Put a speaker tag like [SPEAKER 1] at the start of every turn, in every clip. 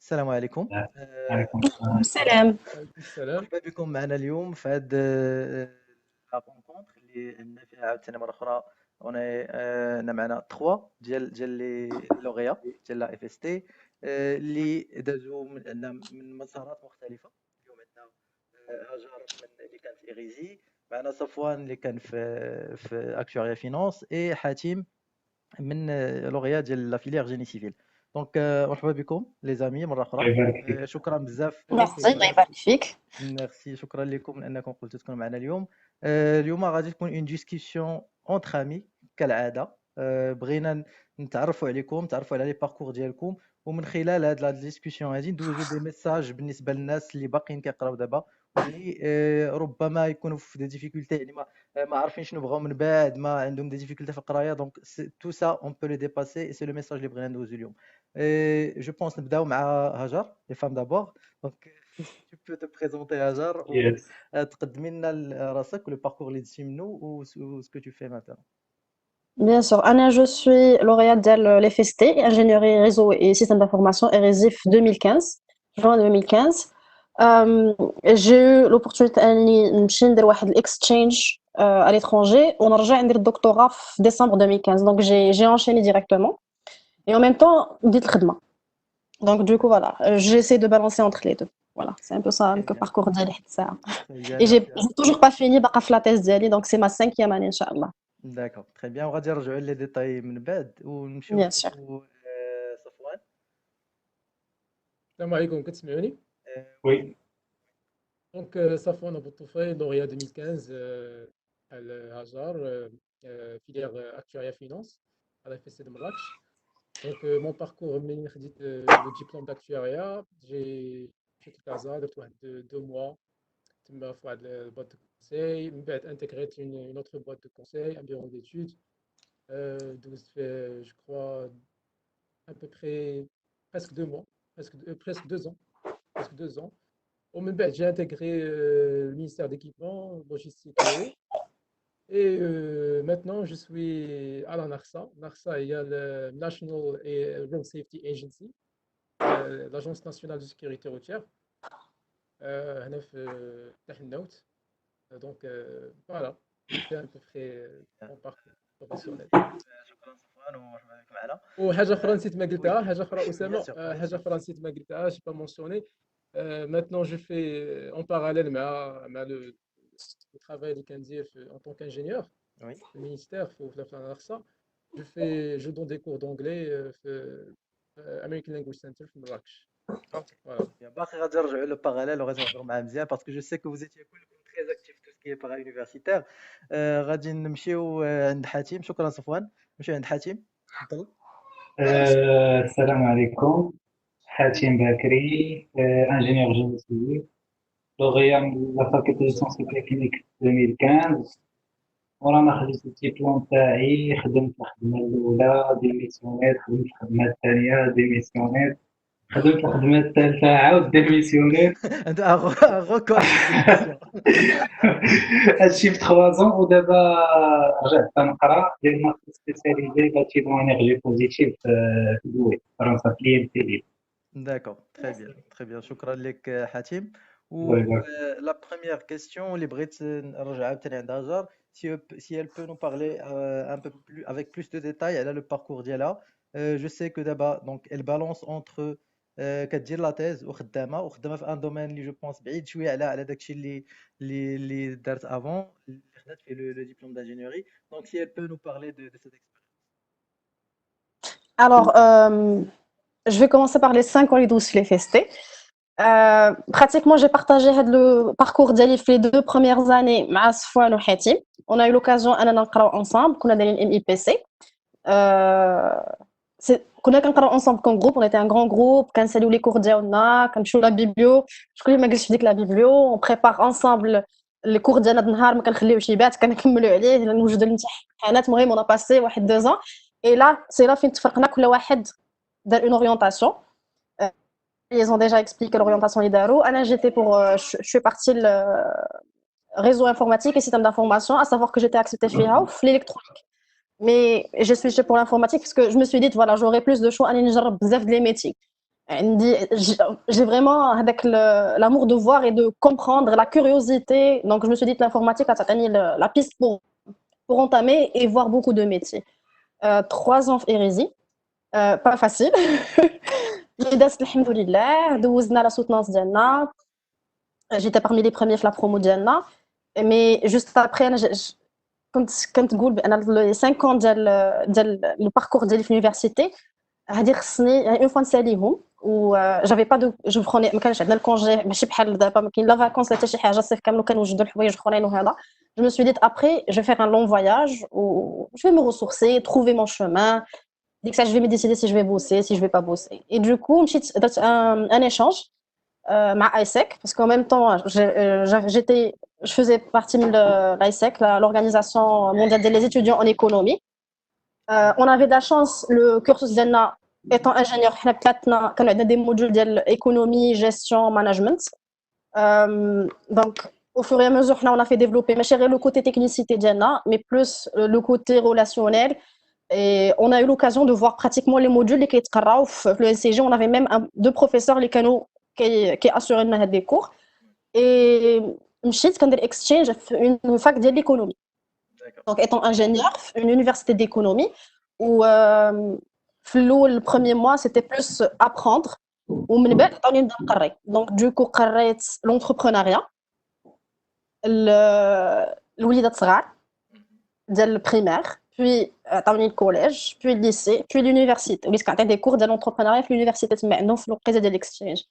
[SPEAKER 1] السلام عليكم.
[SPEAKER 2] عليكم السلام.
[SPEAKER 3] سلام.
[SPEAKER 4] عليكم السلام.
[SPEAKER 1] مرحبا بكم معنا اليوم في هاد لا رونكونتر اللي عندنا فيها عاوتاني مرة أخرى. أنا معنا 3 ديال لي لوغيا ديال لا اف اس تي اللي دازوا من مسارات مختلفة. اليوم عندنا هاجر اللي كان في إغيزي، معنا صفوان اللي كان في اكتواريا فينانس، اي حاتم من لوغيا ديال لا فيليير جيني سيفيل. دونك مرحبا بكم لي زامي مره اخرى.
[SPEAKER 2] الله يبارك فيك.
[SPEAKER 1] شكرا بزاف.
[SPEAKER 3] ميرسي، الله يبارك فيك.
[SPEAKER 1] ميرسي، شكرا لكم انكم قلتوا تكونوا معنا اليوم. اليوم غادي تكون اون ديسكسيون اونتر امي كالعاده. بغينا نتعرفوا عليكم، نتعرفوا على لي باركور ديالكم، ومن خلال هاد لا ديسكسيون هادي ندوزو دي ميساج بالنسبه للناس اللي باقيين كيقراو دابا، واللي ربما يكونوا في دي ديفيكولتي، يعني ما عارفين شنو بغاو من بعد، ما عندهم دي ديفيكولتي في القرايه. دونك تو سا اون بو لو ديباسي، اي سي لو ميساج اللي بغينا ندوزو اليوم. جو بونس نبداو مع هاجر، لي فام دابور. دونك tu peux te présenter Hajar
[SPEAKER 2] Yes.
[SPEAKER 1] وتقدمي لنا راسك ولو باركور اللي دزتي منه و ce que tu fais maintenant.
[SPEAKER 3] Bien sûr, Anna, je suis lauréate de l'FST, ingénierie réseau et système d'information, RSIF 2015, juin 2015. J'ai eu l'opportunité de faire l'exchange à l'étranger. On a rejoint le doctorat en décembre 2015, donc j'ai enchaîné directement. Et en même temps, dit le khidma. Donc du coup, voilà, j'essaie de balancer entre les deux. Voilà, c'est un peu ça le parcours de ça. Et j'ai toujours pas fini la thèse d'Ali, donc c'est ma 5e année, Inch'Allah.
[SPEAKER 1] D'accord, très bien. وغادي نرجعوا لي ديتاي من بعد ونمشيو
[SPEAKER 3] Bien sûr.
[SPEAKER 1] صفوان.
[SPEAKER 4] السلام عليكم، كتسمعوني؟
[SPEAKER 2] Oui.
[SPEAKER 4] دونك صفوان ابو الطفيل، لوريا 2015 على هاجر، فيليير اكتواريا فينانس على اف اس سي de مراكش. دونك مون باركور منين خديت لو ديبلوم داكتواريا، مشيت لكازا، درت واحد 2 موا تما في واحد البوات دو كونساي، من بعد انتيغريت اون اوتر بوات دو كونساي، ان بيرو ديتود. دوزت في جو كخوا à peu près presque 2 mois, presque 2 ans, presque 2 ans. Au même temps, j'ai intégré le ministère d'équipement, logistique et eau. Et maintenant, je suis à la NARSA. NARSA, il y a le National Road Safety Agency, l'Agence nationale de sécurité routière. هنا في تحت النوت. Donc voilà, c'est à peu près mon parcours professionnel.
[SPEAKER 1] شكرا صفوان ومرحبا بك معنا.
[SPEAKER 4] وحاجه اخرى نسيت ما قلتها، حاجه اخرى اسامه،
[SPEAKER 1] Bien sûr.
[SPEAKER 4] حاجه اخرى نسيت ما قلتها، j'ai pas mentionné. Maintenant je fais en parallèle مع le travail اللي كندير en tant qu'ingénieur
[SPEAKER 1] Oui.
[SPEAKER 4] في المينيستير في النرسا. je donne des cours d'anglais في American Language Center في مراكش. Voilà.
[SPEAKER 1] باقي غادي نرجعوا لو باراليل وغادي نهضروا مع مزيان باسكو جو سي كو vous étiez كلكم très actifs tout ce qui est para universitaire. غادي نمشيو عند حاتم. شكرا صفوان. نمشيو عند حاتم. تفضل.
[SPEAKER 2] السلام عليكم. حاتم باكري، ingénieur génie civil. lauréat من la faculté de sciences techniques 2015. ورانا خديت الدبلوم تاعي، خدمت الخدمة الأولى ديميسيونيت، خدمت الخدمة الثانية ديميسيونيت، خدمت الخدمة الثالثة عاود ديميسيونيت.
[SPEAKER 1] انت غوكور
[SPEAKER 2] هادشي في 3 ans. ودابا رجعت نقرا ديال ماستر سبيسياليزي باتيمون انرجي بوزيتيف في دوي فرنسا في الIMT.
[SPEAKER 1] D'accord, très bien. شكرا لك حاتم. و
[SPEAKER 2] الله يبارك.
[SPEAKER 1] la première question اللي بغيت نرجع عاوتاني عند هاجر، si elle peut nous parler un peu plus avec plus de détails على le parcours ديالها. Je sais que دابا donc elle balance entre كدير لا تيز وخدامه في ان دومين اللي جو بونس بعيد شويه على داكشي اللي دارت افون، اللي خدات فيه لو ديبلوم d'ingénierie. Donc si elle peut nous parler de cette expérience.
[SPEAKER 3] Alors, je vais commencer par les 5 ans les 12 les festés. Pratiquement, j'ai partagé le parcours d'Ali les 2 premières années avec Safwan et Hatim. On a eu l'occasion de نقراو ensemble, qu'on a donné une MIPC. كنا كنقراو ensemble comme groupe, on était un grand groupe, كنساليو les cours ديالنا, كنمشيو لا بيبليو, شكون اللي ما جلسش في ديك لا بيبليو, on prépare ensemble les cours ديالنا النهار, ما كنخليوش يبات, كنكملوا عليه, نوجدوا الامتحانات. المهم on a passé واحد 2 ans. Et là, c'est là فين تفرقنا, كل واحد دار une orientation. Ils ont déjà expliqué l'orientation اللي داروا. Ana, j'étais pour je suis partie le réseau informatique et système d'information, à savoir que j'étais acceptée فيها في l'électronique. Mais j'ai switché pour l'informatique parce que je me suis dit voilà, j'aurais plus de choix à نجرب بزاف de les métiers. J'ai vraiment avec l'amour de voir et de comprendre, la curiosité. Donc, je me suis dit que l'informatique a été la piste pour entamer et voir beaucoup de métiers. 3 ans hérésie, pas facile. J'ai دازت الحمد لله دوزنا la soutenance ديالنا. J'étais parmi les premiers في la promo ديالنا. Mais juste après أنا كنت نقول بأن les 5 ans ديال le parcours ديالي في l'université هذه خصني une fois نساليهم و j'avais pas de je prenais ما كانش عندنا الكونجي ماشي بحال دابا ما كاين لا فاكونس لا حتى شي حاجه الصيف كامل كنوجدوا الحوايج اخرين وهذا. Je me suis dit après je vais faire un long voyage où je vais me ressourcer, trouver mon chemin. Dès que ça je vais me décider si je vais bosser, si je vais pas bosser. Et du coup مشيت درت un échange مع ISEC parce qu'en même temps je faisais partie de l'ISEC, l'organisation mondiale des étudiants en économie. On avait de la chance, le cursus ديالنا étant ingénieur حنا بثلاثنا كانوا عندنا des modules ديال économie, gestion, management. Donc au fur et à mesure on a fait développer ماشي غير le côté technicité ديالنا mais plus le côté relationnel. Et on a eu l'occasion de voir pratiquement les modules اللي كيتقراو في le NCG. On avait même deux professeurs اللي كانوا كيأسيروا لنا هاد les cours. Et مشيت كندير exchange في une fac ديال l'économie. Donc étant ingénieur في une université d'économie où le premier mois c'était plus apprendre ومن بعد عطاوني نبدا نقري. Donc du coup قريت l'entrepreneuriat الوليدات صغار ديال الprimaire, puis عطاوني الكوليج, puis le lycée, puis l'université. وليت كنعطي des cours ديال l'entrepreneuriat في l'université تما عندهم في الوقيته ديال l'exchange.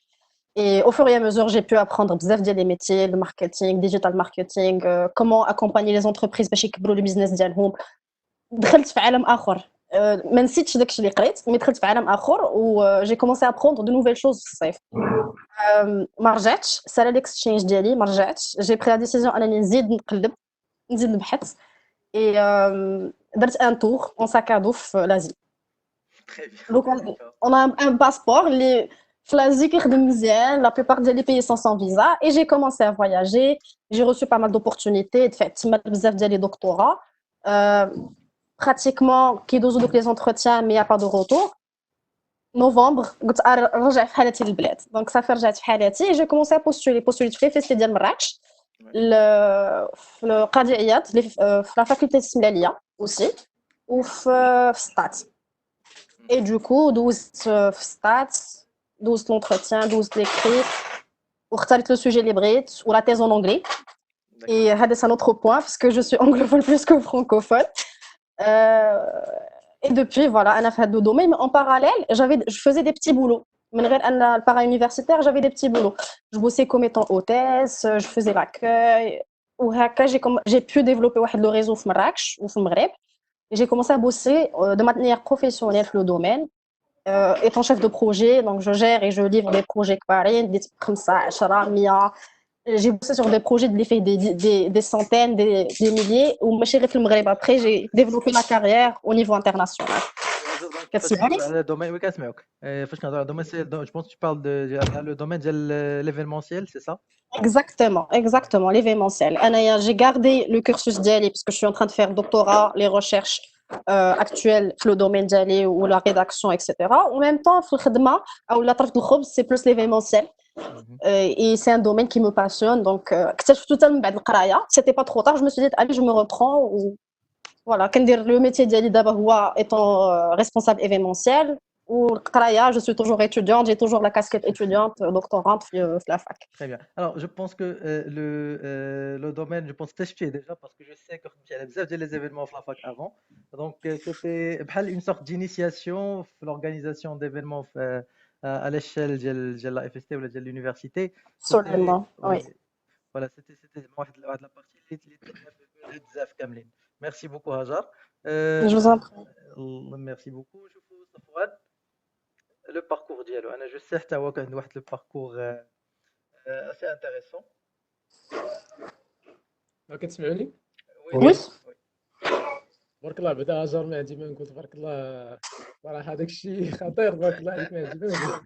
[SPEAKER 3] Et au fur et à mesure, j'ai pu apprendre بزاف ديال les métiers, le marketing, digital marketing, comment accompagner les entreprises باش يكبروا le business ديالهم. دخلت في عالم آخر. ما نسيتش داكشي اللي قريت مي دخلت في عالم اخر و جي كومونسي ابروندر دو نوفيل شوز في الصيف. ما رجعتش سالا ليكسشينج ديالي ما رجعتش. جي بري لا ديسيزيون انني نزيد نقلب نزيد نبحث اي درت ان تور اون ساكادو في لازي. دونك اون ان باسبور اللي في لازي كيخدم مزيان. لا بلوبار ديال لي بيي سون فيزا اي جي كومونسي ا فواياجي. جي reçu pas mal d'opportunités. دفعت تما بزاف ديال لي دكتوراه. Pratiquement كيدوزو دوك لي entretiens mais y a pas de retour. نوفمبر قلت نرجع في حالتي للبلاد. دونك صافي رجعت في حالتي. جي كومونسي ا بوستولي في فيستي ديال مراكش في القاضي عياض في لا فاكولتي السملاليه اوسي وفي ستات. اي دوكو دوزت في ستات دوزت لونتروتيان دوزت ليكري واختاريت لو سوجي اللي بغيت ولا تيز اون انجلي. Et هذا c'est un autre point parce que je suis anglophone plus que francophone. Et depuis voilà انا في هذا الدومين. Mais en parallèle je faisais des petits boulots من غير ان البارا universitaire. J'avais des petits boulots. Je bossais comme étant hôtesse, je faisais l'accueil وهكا j'ai pu développer واحد le réseau في مراكش وفي المغرب. J'ai commencé à bosser de manière professionnelle dans le domaine. Étant chef de projet, donc je gère et je livre des projets كبارين ديت 5 10 100. J'ai bossé sur des projets de fait des centaines, des milliers. Ou في المغرب. Après, j'ai développé ma carrière au niveau international.
[SPEAKER 1] Le domaine, oui, كنسمعوك. فاش كنهضروا على الدومين je pense que tu parles de le domaine ديال l'événementiel, c'est ça?
[SPEAKER 3] Exactement, l'événementiel. J'ai gardé le cursus d'IALI parce que je suis en train de faire doctorat, les recherches actuelles dans le domaine d'IALI ou la rédaction, etc. En même temps, ou la tarte de khob, c'est plus l'événementiel. Et c'est un domaine qui me passionne. Donc, c'était pas trop tard. Je me suis dit, allez, je me reprends. Voilà, le métier d'IALI d'abord étant responsable événementiel. Ou je suis toujours étudiante, j'ai toujours la casquette étudiante, doctorante à la fac.
[SPEAKER 1] Très bien. Alors, je pense que le domaine, je pense que c'est déjà parce que je sais que tu as besoin des événements à la fac avant. Donc, c'était une sorte d'initiation dans l'organisation d'événements à l'échelle de la FST ou de l'université.
[SPEAKER 3] Absolument, oui.
[SPEAKER 1] Voilà, c'était la partie qui est Merci beaucoup, Hajar.
[SPEAKER 3] Je vous en prie.
[SPEAKER 1] Merci beaucoup. Je vous souhaite le parcours ديالو. انا جو سي حتى هو كان واحد لو باركور assez intéressant.
[SPEAKER 4] كتسمعوني؟
[SPEAKER 3] وي
[SPEAKER 4] تبارك الله. بعدا هاجر ما عندي ما نقول. تبارك الله صراحه داك الشيء خطير. تبارك الله عليك. ما عندي ما نقول.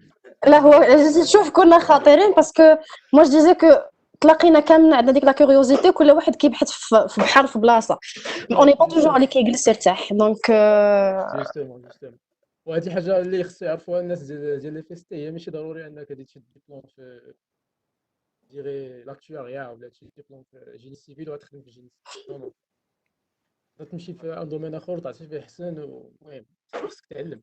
[SPEAKER 3] لا هو شوف كنا خاطرين باسكو مو ديزي كو تلاقينا كاملين عندنا ديك لا كيوريوزيتي. كل واحد كيبحث في بحر في بلاصه. اون اي با توجور اللي كيجلس يرتاح. دونك
[SPEAKER 4] جوستومون وهذه حاجه اللي خص يعرفوها الناس ديال لي فيستي، هي ماشي ضروري انك غادي تشد ديبلوم في ديري لاكتواريا ولا تشد ديبلوم في جيني سيفيل وتخدم في جيني سيفيل. نو نو، تمشي في ان دومين اخر تعطي فيه احسن. المهم خصك تعلم.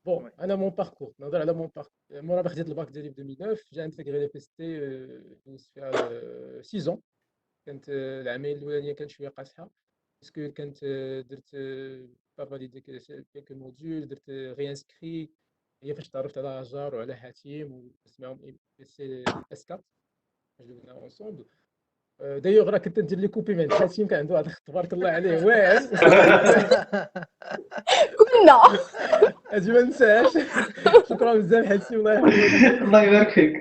[SPEAKER 4] بون
[SPEAKER 1] وي
[SPEAKER 4] انا مون باركور، نهضر على مون باركور. مورا ما خديت الباك ديالي في 2009 جا انتيغري لي بيستي. دوزت فيها 6 كانت العامين الاولانيه كانت شويه قاصحه باسكو كانت درت با فاليدي كيلكو موديول، درت ريانسكري. هي فاش تعرفت على هاجر وعلى حاتم وسمعهم ام سي اس 4 دوزنا اونصومبل. دايوغ راه كنت ندير لي كوبي من حاتم، كان عنده واحد الخط تبارك الله عليه واعر.
[SPEAKER 3] كلنا.
[SPEAKER 4] اجي ما ننساهاش. شكرا بزاف حاتم، الله يحفظك.
[SPEAKER 2] الله يبارك فيك.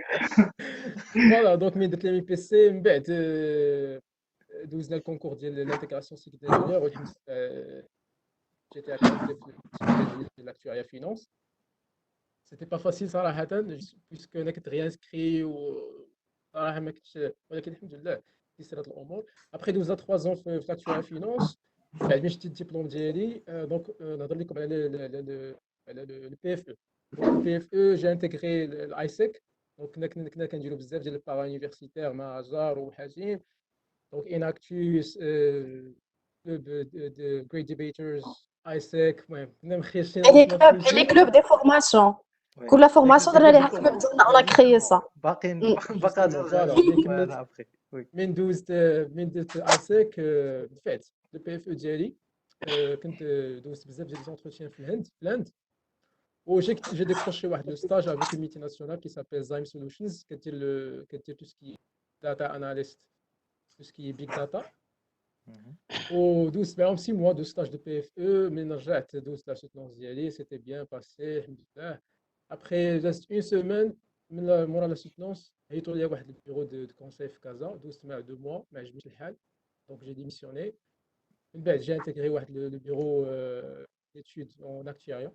[SPEAKER 4] فوالا دونك من درت لي من بيسي من بعد دوزنا الكونكور ديال لانتيغراسيون سيكل دانجينيور والحمد لله جيت اكادري في السيكل ديال لاكتواريا فينونس. سيتي با فاسيل صراحه بيسكو انا كنت ريانسكري وصراحه ما كنتش، ولكن الحمد لله تيسرات الامور. ابخي دوزنا 3 زون في لاكتواريا فينونس. بعد ما شديت الدبلوم ديالي دونك نهضر لكم على البي اف او. البي اف او جا انتيغري الايسيك. دونك كنا كنديروا بزاف ديال البارا يونيفرسيتير مع هاجر وحاتم. دونك اناكتوس كلوب دو جريت ديبيترز ايسيك. المهم كنا مخيشين
[SPEAKER 3] لي
[SPEAKER 4] راسنا
[SPEAKER 3] كلوب
[SPEAKER 4] في
[SPEAKER 3] لي
[SPEAKER 4] كلشي.
[SPEAKER 3] كلوب دي فورماسيون،
[SPEAKER 1] وي
[SPEAKER 3] كل
[SPEAKER 1] لي
[SPEAKER 3] فورماسيون
[SPEAKER 1] لي
[SPEAKER 3] درنا
[SPEAKER 1] كلوب
[SPEAKER 3] ليها
[SPEAKER 1] دو
[SPEAKER 3] كلوب
[SPEAKER 1] فورماسيون
[SPEAKER 3] ديالنا، اون كريي سا.
[SPEAKER 1] باقيين باقا
[SPEAKER 4] جوستومون
[SPEAKER 1] تهضروا
[SPEAKER 4] فوالا
[SPEAKER 1] عليهم
[SPEAKER 4] ملي كملت
[SPEAKER 1] ابخي. وي
[SPEAKER 4] من دوزت من ايسيك دفعت البي اف او ديالي. كنت دوزت بزاف ديال ليزونتروتيان في الهند. j'ai décroché واحد لو ستاج avec une multinationale qui s'appelle Zyme Solutions كدير tout ce qui est data analyst, tout ce qui est big data. ودوزت معاهم 6 mois de stage de PFE. من رجعت دوزت لا سوتونس ديالي سيتي بيان باسي الحمد لله. ابخي جاست اون سيمين من مورا لا سوتونس عيطوا لي واحد البيرو دو كونساي في كازا. دوزت معاه 2 mois ما عجبنيش الحال دونك جي ديميسيوني. من بعد جا انتيغري واحد لو بيرو d'études en actuariat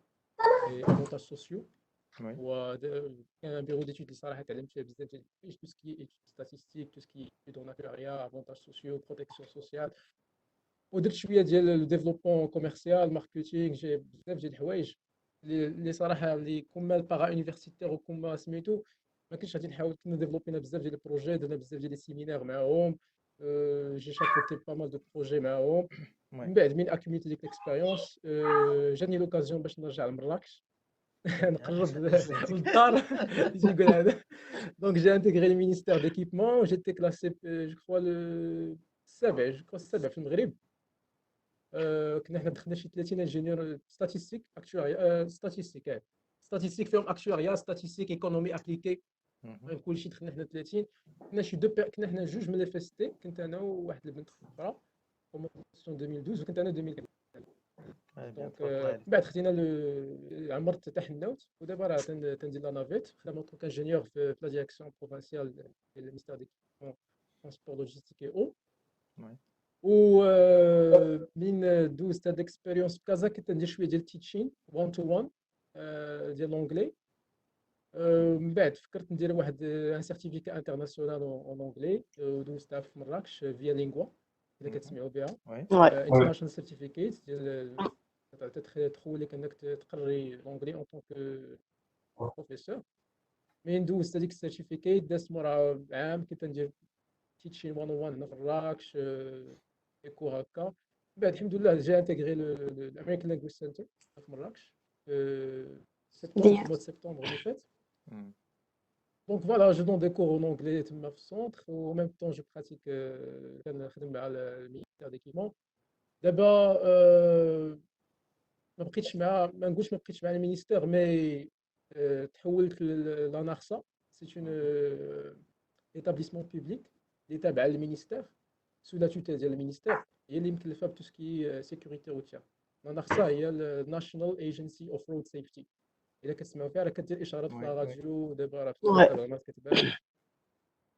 [SPEAKER 4] et avantages sociaux.
[SPEAKER 1] وي
[SPEAKER 4] وكان ان بيرو ديتود اللي صراحه تعلمت فيه بزاف ديال الحوايج، تو سكي ايتود ستاتيستيك، تو سكي ايتود اون اكتواريا، افونتاج سوسيو، بروتيكسيون سوسيال. ودرت شويه ديال الديفلوبمون كوميرسيال ماركتينغ. جي بزاف ديال الحوايج اللي صراحه اللي كوما البارا يونيفرسيتير وكوما سميتو ما كنتش غادي نحاول. كنا ديفلوبينا بزاف ديال البروجي، درنا بزاف ديال السيمينار معاهم. جي شاكوتي با مال دو بروجي معاهم. من بعد من اكوميتي ديك الاكسبيريونس جاني لوكازيون باش نرجع لمراكش نقرب للدار. يجي يقول هذا. دونك جي انتيغري لي مينيستير ديكيبمون. جيتي كلاسي جو كخوا السابع، جو كخوا السابع في المغرب. كنا حنا دخلنا شي 30 انجينيور ستاتيستيك اكتواريا ستاتيستيك فيهم اكتواريا ستاتيستيك ايكونومي ابليكي. المهم كلشي دخلنا حنا 30. كنا شي كنا حنا جوج من لي فيستي. كنت انا وواحد البنت اخرى بروموسيون 2012 وكنت انا 2014. دونك بعد خدينا عمرت حتى حناوت ودابا راه تندير لا نافيت. خدام اون طونك انجينيور في لا ديريكسيون بروفانسيال ديال المينيستير دي ترونسبور لوجيستيك اي او. و من دوزت هاد الاكسبيريونس في كازا كنت ندير شويه ديال تيتشين 1 تو 1 ديال لونجلي. من بعد فكرت ندير واحد ان سيرتيفيكا انترناسيونال اون اونجلي ودوزتها في مراكش فيا لينغوا الا كتسمعوا بها. انترناشونال سيرتيفيكيت ديال تخولك انك تقري لونجلي اون طونك بروفيسور. من دوزت هذيك السيرتيفيكيت دازت مورا عام كنت ندير تيتشين 101 هنا في مراكش كور هكا. من بعد الحمد لله جا انتيغري الامريكان لانجويج سنتر في مراكش سبتمبر مود سبتمبر اللي فات. دونك فوالا جو دون دي كور اون اونجلي تما في السونتر و ميم طون جو براتيك. كنخدم مع المينيستير ديكيبمون. دابا ما بقيتش مع ما نقولش ما بقيتش مع المينيستير مي تحولت لانارسا. سي اون établissement public اللي تابعه للمينيستير سو لا توتيل ديال المينيستير. هي اللي مكلفه بتوسكي سيكوريتي روتير. النارسا هي الناشونال ايجنسي اوف رود سيفتي. الا كتسمعوا فيها راه كدير اشارات في الراديو ودابا راه في التلفزيون كتبان.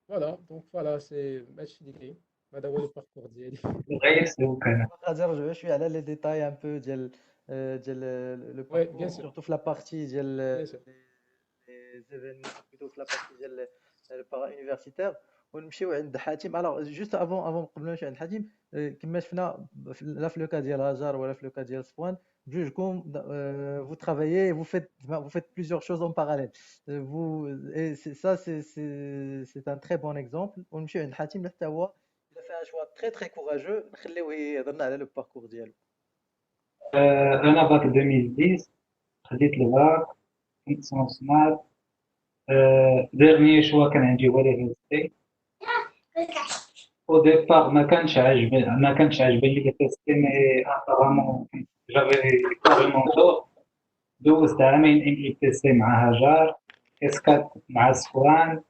[SPEAKER 4] فوالا دونك فوالا سي هادشي اللي كاين. هذا هو الباركور ديالي.
[SPEAKER 2] غير سلوك انا
[SPEAKER 1] غادي نرجعوا شويه على لي ديتاي ان بو ديال لو باركور سورتو في لا بارتي ديال لي زيفينمون بلوتو في لا بارتي ديال البارا يونيفرسيتير. ونمشيو عند حاتم. الوغ جوست افون قبل ما نمشيو عند حاتم كما شفنا لا في لوكا ديال هاجر ولا في لوكا ديال صفوان بجوجكم vous travaillez, vous faites plusieurs choses en parallèle. Et c'est un très bon exemple. ونمشيو عند حاتم حتى هو il a fait un choix très très courageux. نخليوه يهضرنا على le parcours ديالو.
[SPEAKER 2] انا باك 2010 خديت الباك كنت سونس مات. ديرني شوا كان عندي هو لي في au départ ما كانش عاجبني لي تيستي مي apparemment j'avais carrément tort. دوزت عامين ام اي تي سي مع هاجار، اس4 مع سفوان،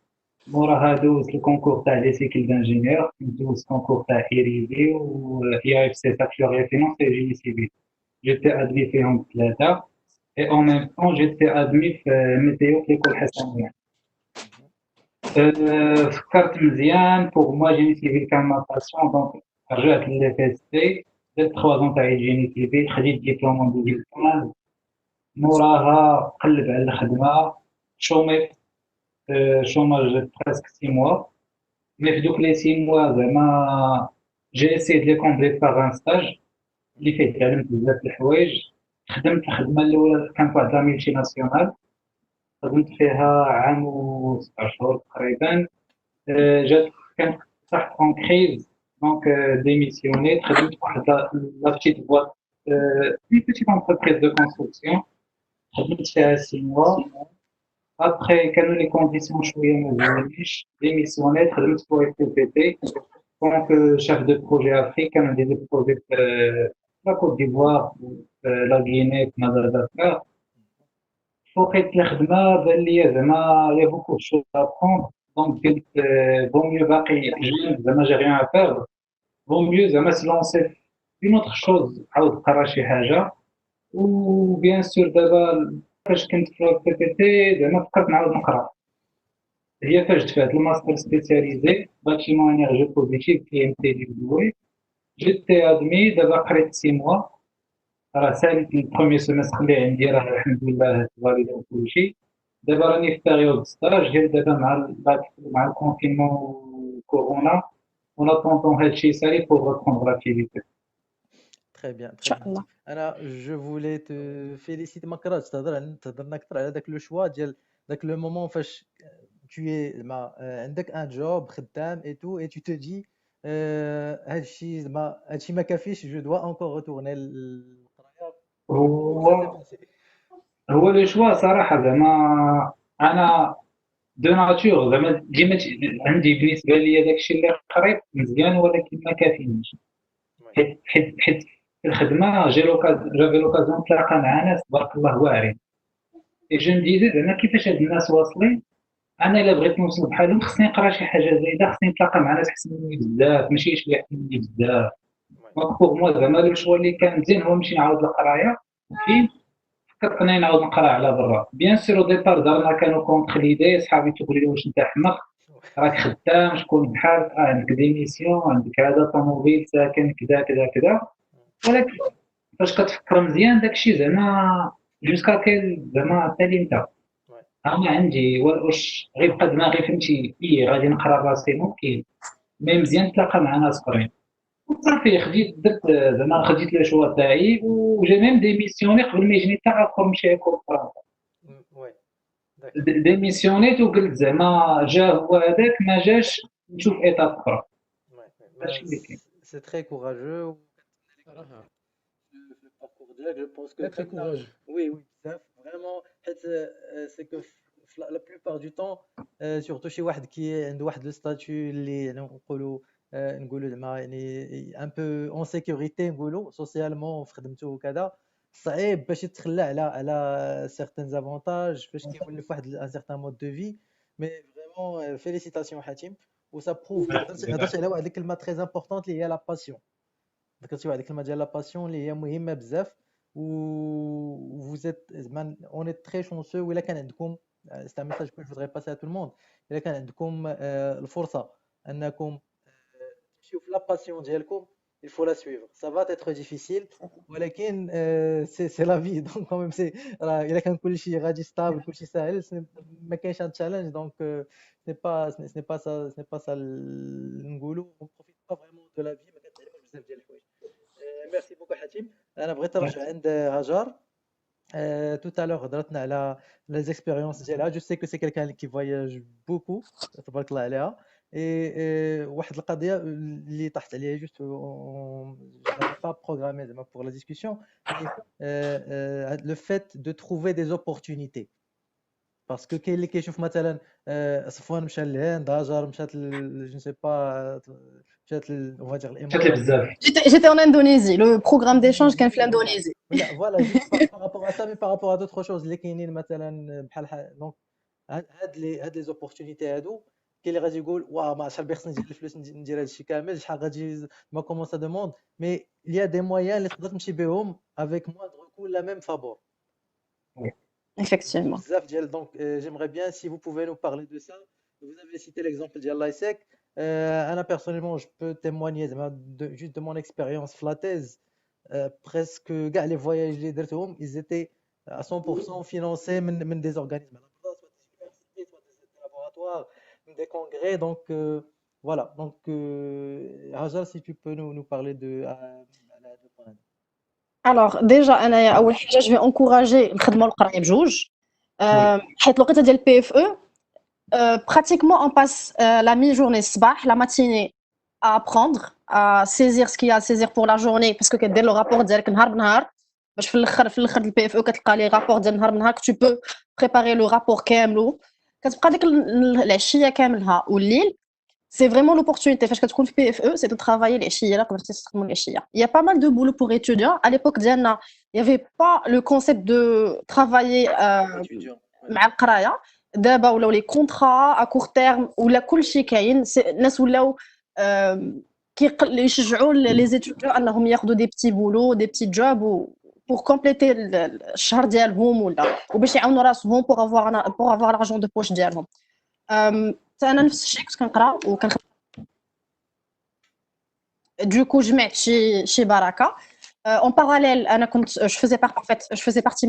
[SPEAKER 2] موراها دوزت الكونكور تاع لي سيكل دانجينيور، دوزت كونكور تاع ايريفي و اي اف سي تاع فلوريا فينونس et génie civil. J'étais admis فيهم ثلاثة et en même temps j'étais admis في météo في l'école حسنية. فكرت مزيان pour moi génie civil كان ما باسيون دونك رجعت للي في اس تي درت 3 ans تاع جيني سيفيل، خديت ديبلوم en 2015. موراها قلب على الخدمة، شوميت شوماج presque 6 mois. مي في دوك لي 6 mois زعما جي اسيي دو لي كومبلي باغ ان ستاج اللي فيه تعلمت بزاف د الحوايج. خدمت الخدمة الأولى كانت واحد لا ميلتي ناسيونال، خدمت فيها عام و7 شهور تقريبا. جات كانت صح اون كريز دونك ديميسيونيت، خدمت واحد لا بتيت بواط اون بيتيت انتربريز دو كونستركسيون، خدمت فيها 6 mois. ابخي كانوا لي كونديسيون شويه ما زوينينش، ديميسيونيت خدمت في اف بي تي كونك شاف دو بروجي افريك. كانوا عندي دي بروجي في لا كوت ديفوار، في لا غيني، في مدغشقر. فوقيت الخدمه بان ليا زعما يا بوكو شو ابخوندر، دونك قلت بون ميو باقي جون زعما جي ريان ا بون ميو زعما se lancer في une autre chose، عاود قرا شي حاجه. وبيان سور دابا فاش كنت في البي بي تي زعما فكرت نعاود نقرا، هي فاش دفعت الماستر سبيسياليزي باتيمون انرجي بوزيتيف في ام تي دي بدوي. جيتي ادمي دابا قريت 6 mois، راه ساليت البروميير سيمستر اللي عندي، راه الحمد لله فاليدي كلشي. دابا راني في بيريود ستاج، غير دابا مع الكونفينمون كورونا اون اتوندون هادشي يسالي بور ريبروندر لاكتيفيتي.
[SPEAKER 1] Très bien,
[SPEAKER 3] ان
[SPEAKER 1] très
[SPEAKER 3] شاء
[SPEAKER 1] bien.
[SPEAKER 3] الله.
[SPEAKER 1] انا je voulais te féliciter. ما كرهتش تهضرنا اكثر على داك لو شوا ديال داك لو مومون فاش tu es ما عندك ان جوب خدام et tout et tu te dis هادشي ما كافيش، je dois encore retourner للقرايه. Comment ça s'est
[SPEAKER 2] هو
[SPEAKER 1] passé?
[SPEAKER 2] هو لو شوا صراحه زعما انا دو ناتور زعما ديما عندي بالنسبه ليا داكشي اللي قريت مزيان ولكن ما كافينيش.
[SPEAKER 1] Ouais.
[SPEAKER 2] حيت في الخدمه جافي لوكازيون نتلاقى مع ناس تبارك الله واعرين، اي جو مديزي زعما كيفاش هاد الناس واصلين. انا الا بغيت نوصل بحالهم خصني نقرا شي حاجه زايده، خصني نتلاقى مع ناس احسن مني بزاف ماشي شي اللي احسن مني بزاف.
[SPEAKER 1] Ouais.
[SPEAKER 2] دونك بوغ موا زعما لو شوا اللي كان مزيان هو نمشي نعاود القرايه. فين فكرت انني نعاود نقرا على برا. بيان سور او ديبار دارنا كانوا كونتر ليدي، صحابي تيقولوا لي واش انت حمق، راك خدام شكون بحالك، عندك ديميسيون، عندك هذا طوموبيل ساكن كذا كذا كذا. ولكن فاش كتفكر مزيان داكشي زعما جوسكا كيل زعما حتى لي انت
[SPEAKER 1] Ouais.
[SPEAKER 2] انا عندي واش غيبقى دماغي فهمتي غادي نقرا راسي ممكن، مي مزيان تلاقى مع ناس اخرين. صافي خديت درت زعما خديت لو شوا تاعي وجا ميم ديميسيوني قبل ما يجيني حتى اخر نمشي اكل فرنسا.
[SPEAKER 1] Ouais. D'accord.
[SPEAKER 2] ديميسيونيت وقلت زعما جا هو هذاك ما جاش نشوف ايطاب اخرى.
[SPEAKER 1] Ouais. Ouais.
[SPEAKER 2] هادشي اللي كاين.
[SPEAKER 1] C'est très courageux.
[SPEAKER 4] صراحة
[SPEAKER 1] Le parcours ديالك je pense que
[SPEAKER 4] très très
[SPEAKER 1] كتبدا.
[SPEAKER 4] courageux.
[SPEAKER 1] Oui, oui, بزاف vraiment حيت c'est que la plupart du temps surtout شي واحد كي عنده واحد لو ستاتيو اللي يعني نقولوا زعما يعني ان بو اون سيكوريتي، نقولوا سوسيالمون في خدمته وكذا، صعيب باش يتخلى على سيغتان زافونتاج فاش كيولي في واحد ان سيغتان مود دو في. مي فريمون فيليسيتاسيون حاتم. وسا بروف هضرتي على واحد الكلمه تري امبورطونت اللي هي لا باسيون. ذكرتي واحد الكلمه ديال لا باسيون اللي هي مهمه بزاف. و فوزيت زعما اون اي تري شونسو. ولا كان عندكم سي ان ميساج كو جو فودري باسي ا تو الموند، الا كان عندكم الفرصه انكم تمشيو في لا باسيون ديالكم il faut la suivre. Ça va être difficile ولكن سي لا في دونك كوم ميم سي راه الا كان كلشي غادي ستابل كلشي ساهل ما كاينش هاد تشالنج. دونك سني با سا نقولوا on profite pas vraiment de la vie، ما كنتعلموش بزاف ديال الحوايج. ميرسي بوكو حاتم. انا بغيت نرجع عند هاجر. Tout à l'heure هضرتنا على les expériences ديالها. Je sais que c'est quelqu'un qui voyage beaucoup, تبارك الله عليها. Et واحد القضيه اللي طاحت عليها juste je n'avais pas programmé زعما pour la discussion, mais le fait de trouver des opportunités. باسكو كاين اللي كيشوف مثلا صفوان مشى للهند، هاجر مشات جو سي با مشات اون
[SPEAKER 2] مشات
[SPEAKER 1] فادير
[SPEAKER 2] لي
[SPEAKER 1] الامارات.
[SPEAKER 2] بزاف.
[SPEAKER 3] J'étais en Indonésie. Le programme d'échange كان في l'Indonésie.
[SPEAKER 1] لا فوالا juste par rapport à ça, mais par rapport à d'autres choses اللي كاينين مثلا بحال دونك هاد لي زوبورتونيتي هادو. كاين اللي غادي يقول واه ما شحال خصني ندير الفلوس ندير هذا الشيء كامل، شحال غادي ما كومون سا دوموند، مي il y a des moyens اللي تقدر تمشي بهم avec moindre coût la même faveur.
[SPEAKER 3] Effectivement.
[SPEAKER 1] بزاف ديال دونك j'aimerais bien si vous pouvez nous parler de ça. Vous avez cité l'exemple ديال l'ISEC. Ana personnellement je peux témoigner juste de mon expérience flatteuse. Presque كاع les voyages اللي درتهم ils étaient à 100% financés من des organismes à la base, soit des universités, soit des laboratoires, des congrès. Donc voilà, donc Hajar, si tu peux nous parler de point.
[SPEAKER 3] Alors déjà انايا اول حاجه je vais encourager الخدمه والقرايه بجوج. حيت الوقيته ديال البي اف او pratiquement on passe la mi-journée الصباح la matinée à apprendre à saisir ce qu'il y a à saisir pour la journée, parce que كدير لو رابور ديالك نهار بنهار باش في الاخر البي اف او كتلقى لي رابور ديال نهار بنهار que tu peux préparer le rapport كاملو. كتبقى ديك العشيه كاملها والليل. C'est vraiment l'opportunité. فاش كتكون في PFE, c'est de travailler العشيه. لا قدرتي تخدموا العشيه. Il y a pas mal de boulot pour étudiants. À l'époque ديالنا il y avait pas le concept de travailler مع القرايه. دابا ولاو لي كونطرا à court terme ولا كلشي كاين. الناس ولاو يشجعوا les étudiants انهم ياخذوا des petits boulots, des petits jobs pour compléter الشهر ديالهم ولا وباش يعاونوا راسهم pour avoir l'argent de poche ديالهم. انا نفس الشيء كنت كنقرا وكنخدم. دوكو جمعت شي بركه. En parallèle انا كنت je faisais partie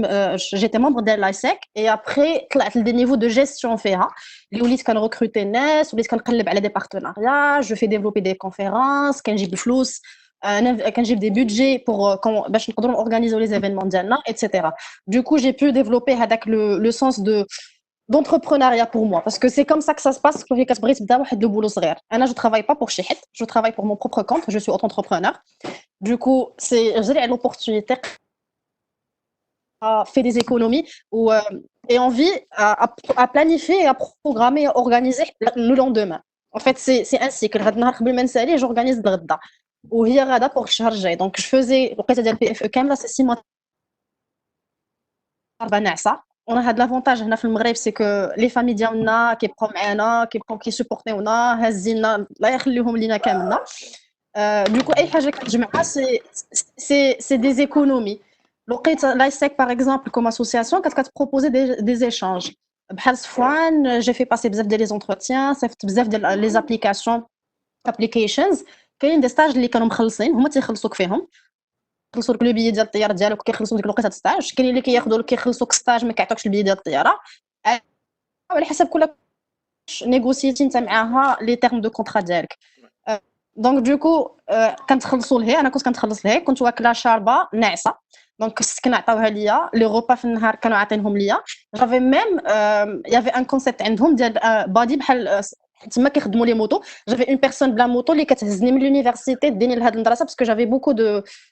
[SPEAKER 3] j'étais membre de l'ISEC et après طلعت لدي نيفو دو جيستيون فيها اللي وليت كنركروتي الناس وليت كنقلب على دي بارتناريا جو في ديفلوبي دي كونفيرونس كنجيب الفلوس كنجيب دي بودجي pour باش نقدروا اورغانيزيو لي زيفينمون ديالنا etc. Du coup j'ai pu développer هذاك le sens d'entrepreneuriat pour moi, parce que c'est comme ça que ça se passe quand كتبغي تبدا واحد لو بولو صغير. انا je travaille pas pour شي حد, je travaille pour mon propre compte, je suis auto-entrepreneur. Du coup c'est j'ai une opportunité à faire des économies ou et envie à planifier et à programmer et à organiser le lendemain. En fait c'est un cycle. هاد النهار قبل ما نسالي j'organise الغدا وهي غدا pour الشهر الجاي. Donc je faisais الوقيته ديال PFE كامله c'est 6 mois ناعسه. On a de l'avantage هنا في المغرب c'est que les familles ديالنا كيبقاو معانا كيبقاو كيسوبورتيونا هازينا الله يخليهم لينا كاملنا. دوكو اي حاجه كتجمعها c'est des économies. لقيت l'ISEC par exemple comme association كتبروبوزي des échanges بحال صفوان. j'ai fait passer بزاف ديال les entretiens, صيفط بزاف ديال les applications. كاين دي ستاج اللي كانوا مخلصين هما تيخلصوك فيهم, كيخلصوا لك البيي ديال الطياره ديالك وكيخلصوا ديك الوقيته ستاج. كاين اللي كيخلصوك ستاج ما كيعطوكش البيي ديال الطياره على حسب كل نيغوسيتي انت معاها لي تيرم دو كونطرا ديالك. دونك دوكو كنتخلصوا لهي. انا كنت كنتخلص لهي, كنت واكله شاربه ناعسه. دونك السكن عطاوها ليا, لي غوبا في النهار كانوا عاطينهم ليا. جافي ميم يافي ان كونسيبت عندهم ديال بادي بحال تما كيخدموا لي موطو. جافي اون بيرسون بلا موطو اللي كتهزني من لونيفرسيتي ديني لهاد المدرسه باسكو جافي بوكو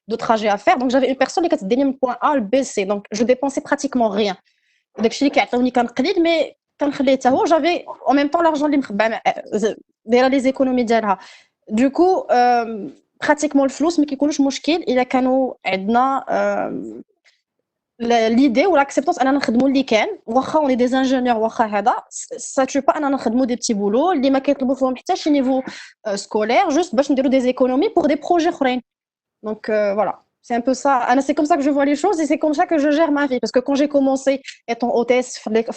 [SPEAKER 3] دو تراجي ا فير. دونك جافي اون بيرسون اللي كتديني من بوين ا لبي سي. دونك جو ديبونسي براتيكمون ريان. داكشي اللي كيعطيوني كان قليل مي كنخليه حتى هو. جافي اون ميم طون لارجون اللي مخبى دايره لي زيكونومي ديالها. دوكو براتيكمون الفلوس ما كيكونوش مشكل الا كانوا عندنا l'idée ou l'acceptance اننا نخدموا اللي كان. واخا اوني دي انجينيور واخا هذا سا تو با اننا نخدموا دي بتي بولو اللي ما كيطلبوا فيهم حتى شي نيفو سكولير جوست باش نديروا دي ايكونومي pour des projets اخرين. Donc voilà, c'est un peu ça. Anna, c'est comme ça que je vois les choses et c'est comme ça que je gère ma vie. Parce que quand j'ai commencé étant hôtesse,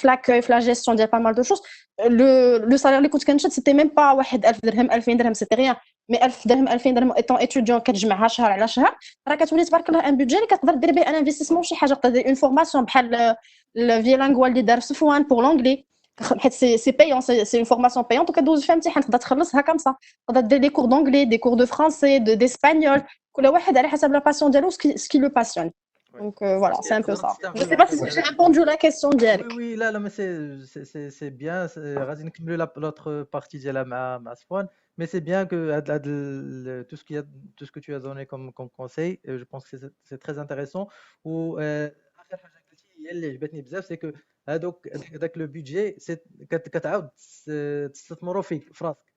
[SPEAKER 3] l'accueil, la gestion, il y a pas mal de choses. Le salaire اللي كنت كنشد c'était même pas 1000 درهم 2000 درهم, c'était rien. Mais 1000 درهم 2000 درهم étant étudiant كتجمعها شهر على شهر راه كتولي تبارك الله ان بودجي اللي كتقدر دير به ان انفستيسمون شي حاجه. تقدر اون فورماسيون بحال الفيلانغوال اللي دار صفوان pour l'anglais حيت سي بايون, سي اون فورماسيون بايونت وكدوز فيها امتحان تقدر تخلصها كامسا. تقدر دير دي كور دونجلي, دي كور دو فرونسي, دو ديسبانيول, كل واحد على حسب la passion ديالو ce qui le passionne.
[SPEAKER 1] Ouais.
[SPEAKER 3] Donc voilà, c'est un peu
[SPEAKER 1] يقدر
[SPEAKER 3] ça. Je
[SPEAKER 1] تستعمل
[SPEAKER 3] sais pas si
[SPEAKER 1] الحاجة
[SPEAKER 3] j'ai
[SPEAKER 1] هذاك.
[SPEAKER 3] répondu à la question
[SPEAKER 1] Oui,
[SPEAKER 3] ديالك.
[SPEAKER 1] oui, là, mais c'est bien. غادي نكملوا l'autre partie ديالها مع صفوان. Mais c'est bien que tout ce tout ce que tu as donné comme conseil, je pense que c'est très intéressant. و آخر حاجة قلتي هي اللي عجبتني بزاف، c'est que هذاك le budget كتعاود تستثمروا فيك في راسك.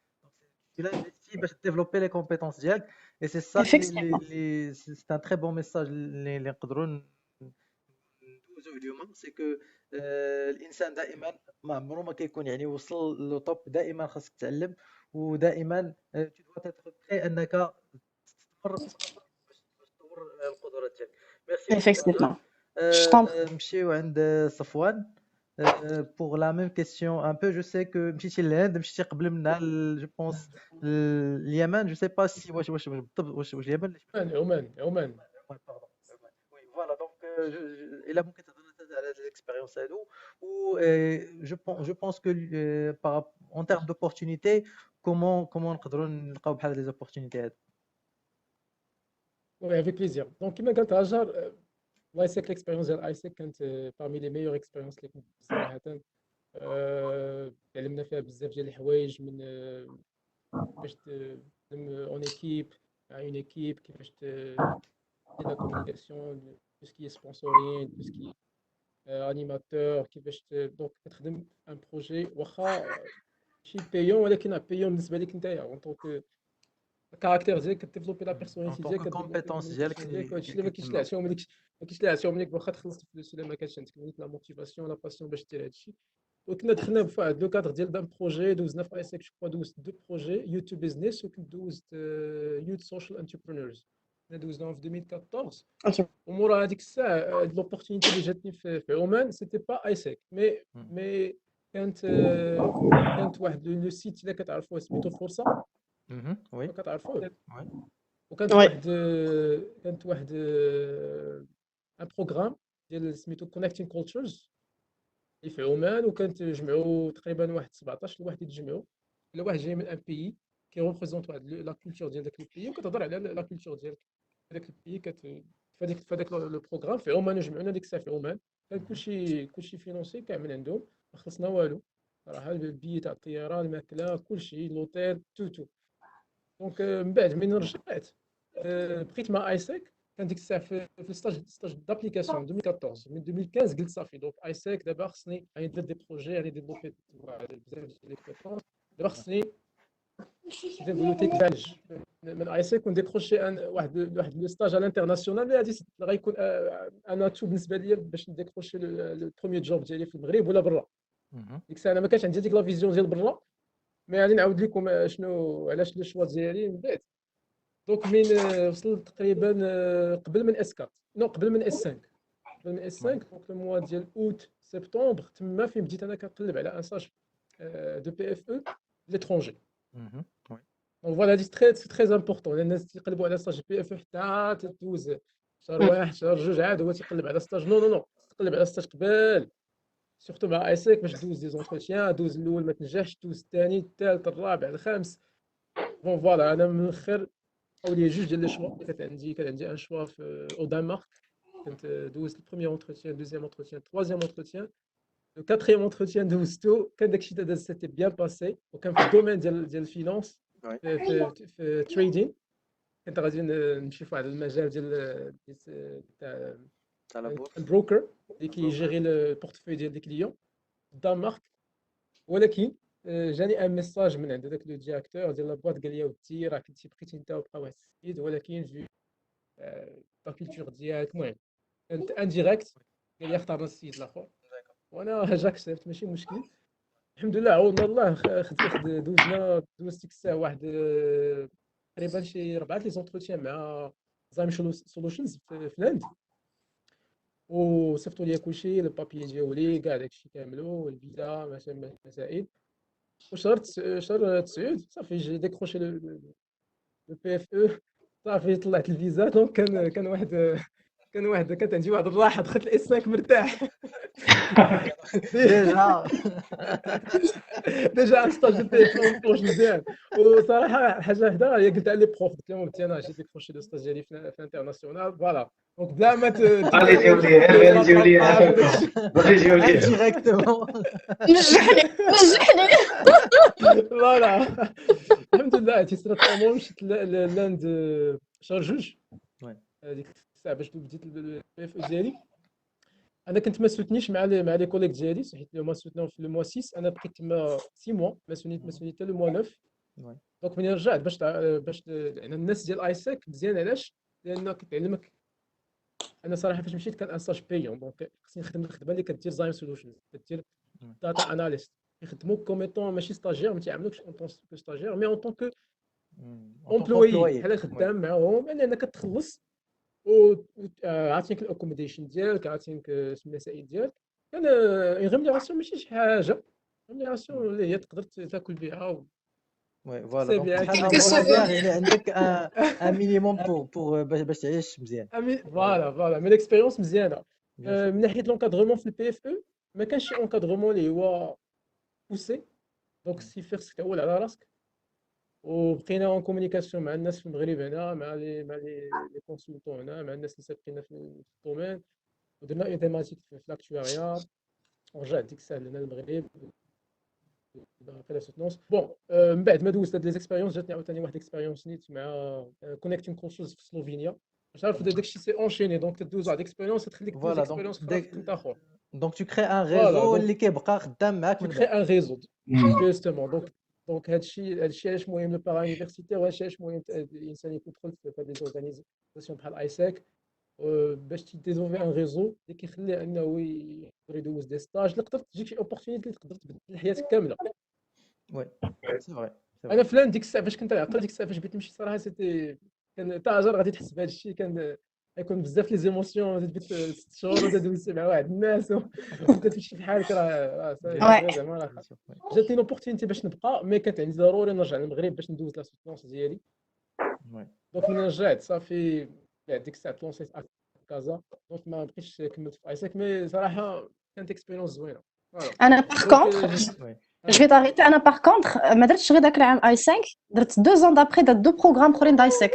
[SPEAKER 1] Tu l'investis باش développer les compétences ديالك. Et c'est ça
[SPEAKER 3] Effectivement.
[SPEAKER 1] c'est un très bon message اللي نقدروا ندوزو اليوم. سي كو الانسان دائما ما عمره ما كيكون يعني وصل لو توب، دائما خاصك تتعلم، ودائما tu dois être prêt انك تستمر باش تطور القدرات ديالك. ميرسي بوكو
[SPEAKER 3] Effectivement. Je t'en prie.
[SPEAKER 1] نمشيو عند صفوان. pour la même question un peu, je sais que مشيتي للهند، مشيتي قبل منها جو بونس اليمن، je sais pas si واش بالضبط واش اليمن.
[SPEAKER 4] عمان.
[SPEAKER 1] Ouais, pardon. Oui, voilà, donc il a beaucoup d'expérience à nous. Ou je pense que en termes d'opportunités, comment نقدروا نلقاو بحال هاد les opportunités هادو؟
[SPEAKER 4] Oui, avec plaisir. Donc, كما قالت هاجر لايسيك l'expérience ديال ايسيك كانت parmi les meilleures expériences اللي كنت صراحة تعلمنا فيها بزاف ديال الحوايج من كيفاش تخدم اون ايكيب مع اون ايكيب، كيفاش لا كومونيكاسيون، tout ce qui est sponsoring, tout ce qui est انيماتور، كيفاش دونك كتخدم ان بروجي واخا ماشي بايون ولكن بايون بالنسبه لك نتايا اون طونك الكاركتير ديالك، كديفلوبي لا
[SPEAKER 1] En
[SPEAKER 4] بيرسوناليتي
[SPEAKER 1] tant
[SPEAKER 4] ديالك،
[SPEAKER 1] que
[SPEAKER 4] كديفلوبي
[SPEAKER 1] compétence ديالك
[SPEAKER 4] الكوميونيكاسيون ديالك، وهادشي اللي ما كاينش
[SPEAKER 1] كتما.
[SPEAKER 4] لا عشان ما كاينش لا عشان منك واخا تخلصت فلوس ولا ما كانش عندك نيت لا موتيفاسيون لا باسيون باش دير هادشي. وكنا دخلنا بواحد لو كادر ديال دان بروجي، دوزنا في ايسيك جو كوا دوزت دو بروجي يوتيوب بيزنس، وكنت دوزت يوث سوشيال انتربرونورز، دوزناهم في 2014.
[SPEAKER 3] Ok.
[SPEAKER 4] ومورا هذيك الساعه لوبورتونيتي اللي جاتني في عمان سيتي با ايسيك مي كانت واحد لو سيت اللي كتعرفوه سميتو فرصه،
[SPEAKER 1] Oui.
[SPEAKER 4] كتعرفوه.
[SPEAKER 1] Ouais.
[SPEAKER 4] وكانت
[SPEAKER 3] Oui.
[SPEAKER 4] واحد ان بروغرام ديال سميتو كونيكتين كولتشرز اللي في عمان، وكانت جمعوا تقريبا واحد 17 الواحد يتجمعوا، الا واحد جاي من ان بيي كي ريبريزونط واحد لا كولتور ديال داك البيي، وكتهضر على لا كولتور ديالك هذاك البيي. في هذاك لو بروغرام في عمان جمعونا ديك الساعه في عمان، كان كلشي فينونسي كاع من عندهم، ما خلصنا والو صراحه، البيي تاع الطياره، الماكله، كلشي، لوطيل، تو. دونك من بعد من رجعت بقيت مع ايسيك. كان ديك الساعه في ستاج دابليكاسيون 2014. من 2015 قلت صافي دونك ايسيك دابا خصني ندير دي بروجي، يعني ديفلوبي بزاف ديال لي كومبيتونس. دابا خصني نقولوا تيكفالج من ايسيك ونديكروشي واحد لو ستاج على الانترناسيونال، اللي غادي غيكون انا تو بالنسبه ليا باش نديكروشي لو بروميير جوب ديالي في المغرب ولا برا. ديك الساعه انا ما كانش عندي ديك لا فيزيون ديال برا، مي غادي نعاود لكم شنو علاش لو شوا ديالي من بعد. دونك من وصلت تقريبا قبل من اس 4 نو قبل من اس 5 دونك الموا ديال اوت سبتمبر، تما فين بديت انا كنقلب على ان ساج دو بي اف او ليترونجي. دونك فوالا هادي تري امبورطون، لان الناس تيقلبوا على ستاج بي اف او حتى تدوز شهر واحد شهر جوج عاد هو تيقلب على ستاج. نو تقلب على ستاج قبل، سورتو مع ايسيك باش دوز دي زونتروتيان، دوز الاول ما تنجحش، دوز الثاني الثالث الرابع الخامس. بون فوالا انا من الاخر حولي جوج ديال لي شوا. كان عندي ان شوا في او دنمارك، كنت دوزت البروميير اونتروتيان، دوزيام اونتروتيان، تروازيام اونتروتيان، لو كاتريام اونتروتيان دوزتو. كان داكشي تاع داز سيتي بيان باسي، وكان في الدومين ديال الفينانس، في تريدين. كنت غادي نمشي في واحد المجال ديال تاع البروكر اللي كيجيري البورتفوي ديال لي كليون في الدنمارك. ولكن جاني ان ميساج من عند داك لو ديريكتور ديال لابواط، قال لي ودي راه كنتي بقيتي انت وبقى واحد السيد، ولكن في لا كولتور ديالك المهم كانت انديريكت، قال لي اختارنا السيد الاخر. وانا جاك صيفط ماشي مشكل، الحمد لله عاوننا الله. دوزت ديك الساعه واحد تقريبا شي 4 لي زونتروتيان مع زايم سولوشنز في الهند، وصيفطوا لي كلشي البابي ديالي كاع داكشي كاملو، الفيزا مسائل. وشهر 9 صافي جي ديكروشي لو بي اف او، صافي طلعت الفيزا. دونك كان كانت عندي واحد الراحه دخلت الاس 5 مرتاح
[SPEAKER 1] ديجا
[SPEAKER 4] ديجا ستاج دي بروش مزيان. وصراحه حاجه وحده هي قلت لي بروف، قلت لهم قلت انا جيت لك دو ستاج ديالي في انترناسيونال فوالا. دونك بلا ما
[SPEAKER 2] غادي تجيو لي غادي تجيو لي غادي تجيو لي
[SPEAKER 1] ديريكتومون.
[SPEAKER 3] نجحني
[SPEAKER 4] فوالا الحمد لله. تيسرات الامور مشيت لاند شهر جوج
[SPEAKER 1] وي.
[SPEAKER 4] هذيك الساعه باش بديت البي اف او ديالي. انا كنت ما سوتنيش مع لي كوليك ديالي، حيت ما سوتناو في لو موا 6. انا بقيت تما 6 موا ما سونيت حتى لو موا 9.
[SPEAKER 1] وي.
[SPEAKER 4] دونك ملي رجعت باش يعني الناس ديال ايساك مزيان. علاش؟ لان كتعلمك. انا صراحه فاش مشيت كان ان ستاج بايون، دونك خصني نخدم الخدمه اللي كدير زايم سولوشنز، كدير داتا اناليست، يخدموك كوم ايطون ماشي ستاجير، ما تيعاملوكش اون طون ستاجير مي اون طون كو امبلوي، بحال خدام معاهم. انك كتخلص وعاطينك الاكوموديشن ديالك، عاطينك المسائل ديالك. كان اون ريمونيراسيون ماشي شي حاجه، ريمونيراسيون اللي هي تقدر تاكل بها
[SPEAKER 1] وي فوالا. دونك
[SPEAKER 4] بها
[SPEAKER 1] شحال غنقولوا يعني عندك ان مينيموم بور باش تعيش مزيان.
[SPEAKER 4] فوالا. مي ليكسبيريونس مزيانه. من ناحيه لونكادرومون في البي اف او ما كانش شي اونكادرومون اللي هو بوسي، دونك سي فيرس تعول على راسك. وبقينا اون كومونيكاسيون مع الناس في المغرب هنا، مع لي كونسلتون هنا، مع الناس اللي سابقينا في الدومين. ودرنا اون تيماتيك في لاكتواريا. ورجعت ديك الساعه لنا المغرب في لا سوتونس. بون من بعد ما دوزت هاد لي زيكسبيريونس جاتني عاوتاني واحد اكسبيريونس نيت مع كونيكتين كورسوز في سلوفينيا. باش تعرف داكشي سي اونشيني، دونك تدوز واحد اكسبيريونس تخليك دوز
[SPEAKER 1] فوالا.
[SPEAKER 4] اكسبيريونس في اخر.
[SPEAKER 1] دونك تو كري ان ريزو اللي كيبقى خدام معاك من
[SPEAKER 4] كري
[SPEAKER 1] بعد.
[SPEAKER 4] ان ريزو جوستومون. دونك هادشي علاش مهم لو بارا يونيفرسيتير، وهادشي علاش مهم الانسان يدخل في هاد لي زورغانيزاسيون بحال ايساك باش تيديفلوبي ان ريزو اللي كيخليه انه يقدر يدوز دي ستاج اللي تقدر تجيك شي اوبورتونيتي اللي تقدر تبدل حياتك كامله.
[SPEAKER 1] وي سي فري.
[SPEAKER 4] انا فلان ديك الساعه فاش كنت عقل ديك الساعه فاش بغيت نمشي صراحه سيتي كان تاجر غادي تحس بهذا الشيء. كان يكون بزاف لي زيموسيون. تبيت 6 شهور وتدوز مع واحد الناس وكتمشي بحالك راه زعما راه جاتني لوبورتونيتي باش نبقى، مي كانت عندي ضروري نرجع للمغرب باش ندوز لا سوتونس ديالي. دونك ملي رجعت صافي ديك الساعه تلونسيت كازا. دونك ما بقيتش كملت في ايساك، مي صراحه كانت اكسبيريونس زوينه.
[SPEAKER 3] انا باغ كونطخ جو في تاريتي. انا باغ كونطخ ما درتش غير داك العام اي 5، درت 2 ans دابري درت 2 بروغرام اخرين دايسيك،